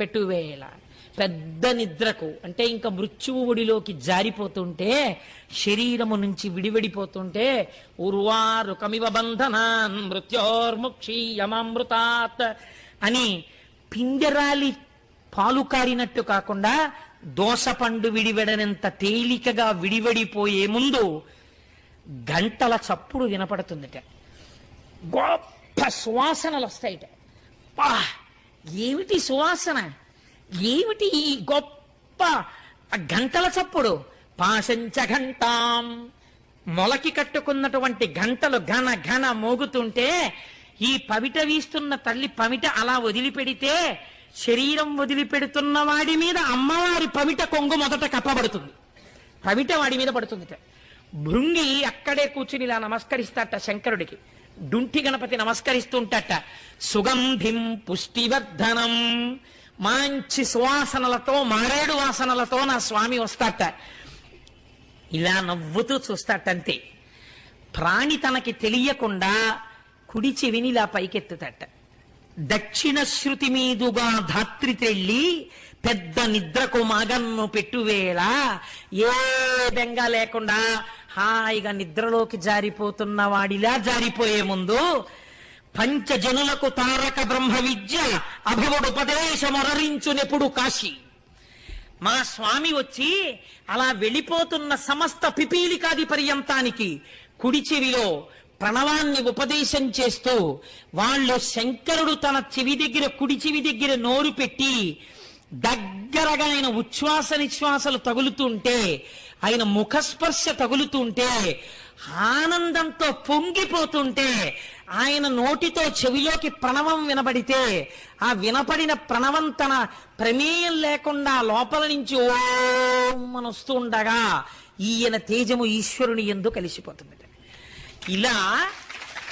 పెట్టువేళ. పెద్ద నిద్రకు, అంటే ఇంకా మృత్యువు ఒడిలోకి జారిపోతుంటే, శరీరము నుంచి విడివడిపోతుంటే, ఉర్వారుకమివ బంధనాన్ మృత్యోర్ముక్షీయమామృతాత్ అని పిండెరాలి పాలు కారినట్టు కాకుండా దోసపండు విడివడనంత తేలికగా విడివడిపోయే ముందు గంటల చప్పుడు వినపడుతుందట. గొప్ప సువాసనలు వస్తాయిట. ఏమిటి సువాసన, ఏమిటి ఈ గొప్ప గంటల చప్పుడు? పాశంచ ఘంటాం, మొలకి కట్టుకున్నటువంటి గంటలు ఘన ఘన మోగుతుంటే, ఈ పవిట వీస్తున్న తల్లి పమిట అలా వదిలిపెడితే శరీరం వదిలిపెడుతున్న వాడి మీద అమ్మవారి పవిట కొంగు మొదట కప్పబడుతుంది, పవిట వాడి మీద పడుతుంది. భృంగి అక్కడే కూర్చుని ఇలా నమస్కరిస్తాట శంకరుడికి. డుంఠి గణపతి నమస్కరిస్తుంటట. సుగంధిం పుష్టివర్ధనం, మంచి సువాసనలతో మారేడు వాసనలతో నా స్వామి వస్తాట. ఇలా నవ్వుతూ చూస్తాటంతే. ప్రాణి తనకి తెలియకుండా కుడి చెవిని ఇలా పైకెత్తుతాట. దక్షిణ శృతి మీదుగా ధాత్రి తెళ్ళి పెద్ద నిద్రకు మగన్ను పెట్టువేళ ఏ బెంగ లేకుండా హాయిగా నిద్రలోకి జారిపోతున్న వాడిలా జారిపోయే ముందు పంచజనులకు తారక బ్రహ్మ విద్య అభివడుపదేశమొరరించునెప్పుడు కాశీ. మా స్వామి వచ్చి అలా వెళ్ళిపోతున్న సమస్త పిపీలికాది పర్యంతానికి కుడి చెవిలో ప్రణవాన్ని ఉపదేశం చేస్తూ, వాళ్ళు శంకరుడు తన చెవి దగ్గర కుడి చెవి దగ్గర నోరు పెట్టి దగ్గరగా ఆయన ఉచ్ఛ్వాస నిశ్వాసలు తగులుతుంటే, ఆయన ముఖస్పర్శ తగులుతుంటే, ఆనందంతో పొంగిపోతుంటే, ఆయన నోటితో చెవిలోకి ప్రణవం వినబడితే, ఆ వినపడిన ప్రణవం తన ప్రమేయం లేకుండా లోపల నుంచి ఓం అని వస్తూ ఉండగా ఈయన తేజము ఈశ్వరుని యందు కలిసిపోతుంది. ఇలా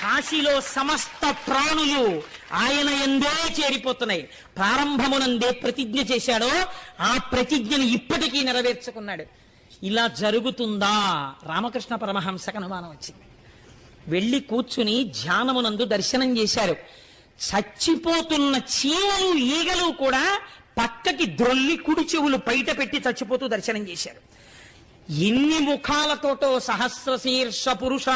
కాశీలో సమస్త ప్రాణులు ఆయన యందే చేరిపోతున్నాయి. ప్రారంభమునందే ప్రతిజ్ఞ చేశాడో ఆ ప్రతిజ్ఞను ఇప్పటికీ నెరవేర్చుకున్నాడు. ఇలా జరుగుతుందా? రామకృష్ణ పరమహంసకు అనుమానం వచ్చింది. వెళ్ళి కూర్చుని ధ్యానమునందు దర్శనం చేశారు. చచ్చిపోతున్న చీమలు ఈగలు కూడా పక్కకి ద్రొల్లి కుడి చెవులు బయట పెట్టి చచ్చిపోతూ దర్శనం చేశారు. ఎన్ని ముఖాలతోటో సహస్రశీర్ష పురుష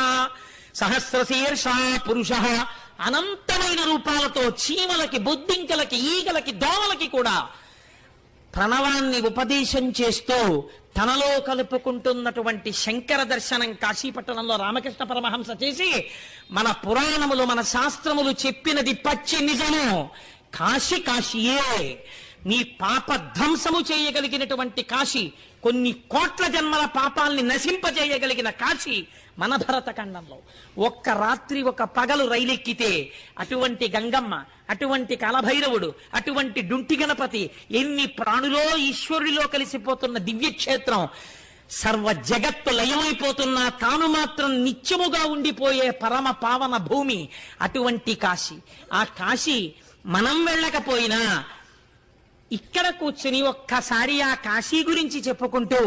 అనంతమైన రూపాలతో చీమలకి, బొద్దింకలకి, ఈగలకి, దోమలకి కూడా ప్రణవాన్ని ఉపదేశం చేస్తూ తనలో కలుపుకుంటున్నటువంటి శంకర దర్శనం కాశీపట్టణంలో రామకృష్ణ పరమహంస చేసి, మన పురాణములు మన శాస్త్రములు చెప్పినది పచ్చి నిజము. కాశీ కాశీయే. నీ పాప ధ్వంసము చేయగలిగినటువంటి కాశీ, కొన్ని కోట్ల జన్మల పాపాల్ని నశింపజేయగలిగిన కాశీ మన భరతఖండంలో. ఒక్క రాత్రి ఒక పగలు రైలెక్కితే అటువంటి గంగమ్మ, అటువంటి కాలభైరవుడు, అటువంటి డుంటి గణపతి, ఎన్ని ప్రాణులో ఈశ్వరుడిలో కలిసిపోతున్న దివ్యక్షేత్రం, సర్వ జగత్తు లయమైపోతున్నా తాను మాత్రం నిత్యముగా ఉండిపోయే పరమ పావన భూమి అటువంటి కాశీ. ఆ కాశీ మనం వెళ్ళకపోయినా ఇక్కడ కూర్చుని ఒక్కసారి ఆ కాశీ గురించి చెప్పుకుంటూ,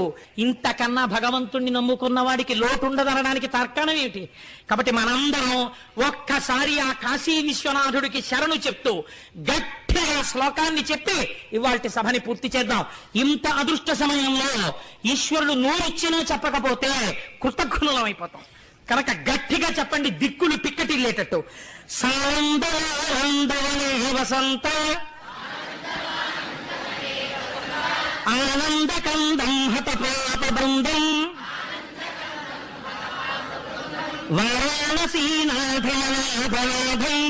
ఇంతకన్నా భగవంతుణ్ణి నమ్ముకున్న వాడికి లోటు ఉండదనడానికి తర్కణం ఏమిటి? కాబట్టి మనందరం ఒక్కసారి ఆ కాశీ విశ్వనాథుడికి శరణు చెప్తూ గట్టిగా శ్లోకాన్ని చెప్పి ఇవాల్టి సభని పూర్తి చేద్దాం. ఇంత అదృష్ట సమయంలో ఈశ్వరుడు నోరిచ్చినా చెప్పకపోతే కృతజ్ఞులం అయిపోతాం. కనుక గట్టిగా చెప్పండి, దిక్కులు పిక్కటిల్లేటట్టు. వసంత ఆనందకందం హతపాప బృందం వారాణసీనాథనాథనాథం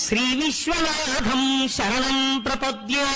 శ్రీ విశ్వనాథం శరణం ప్రపద్యే.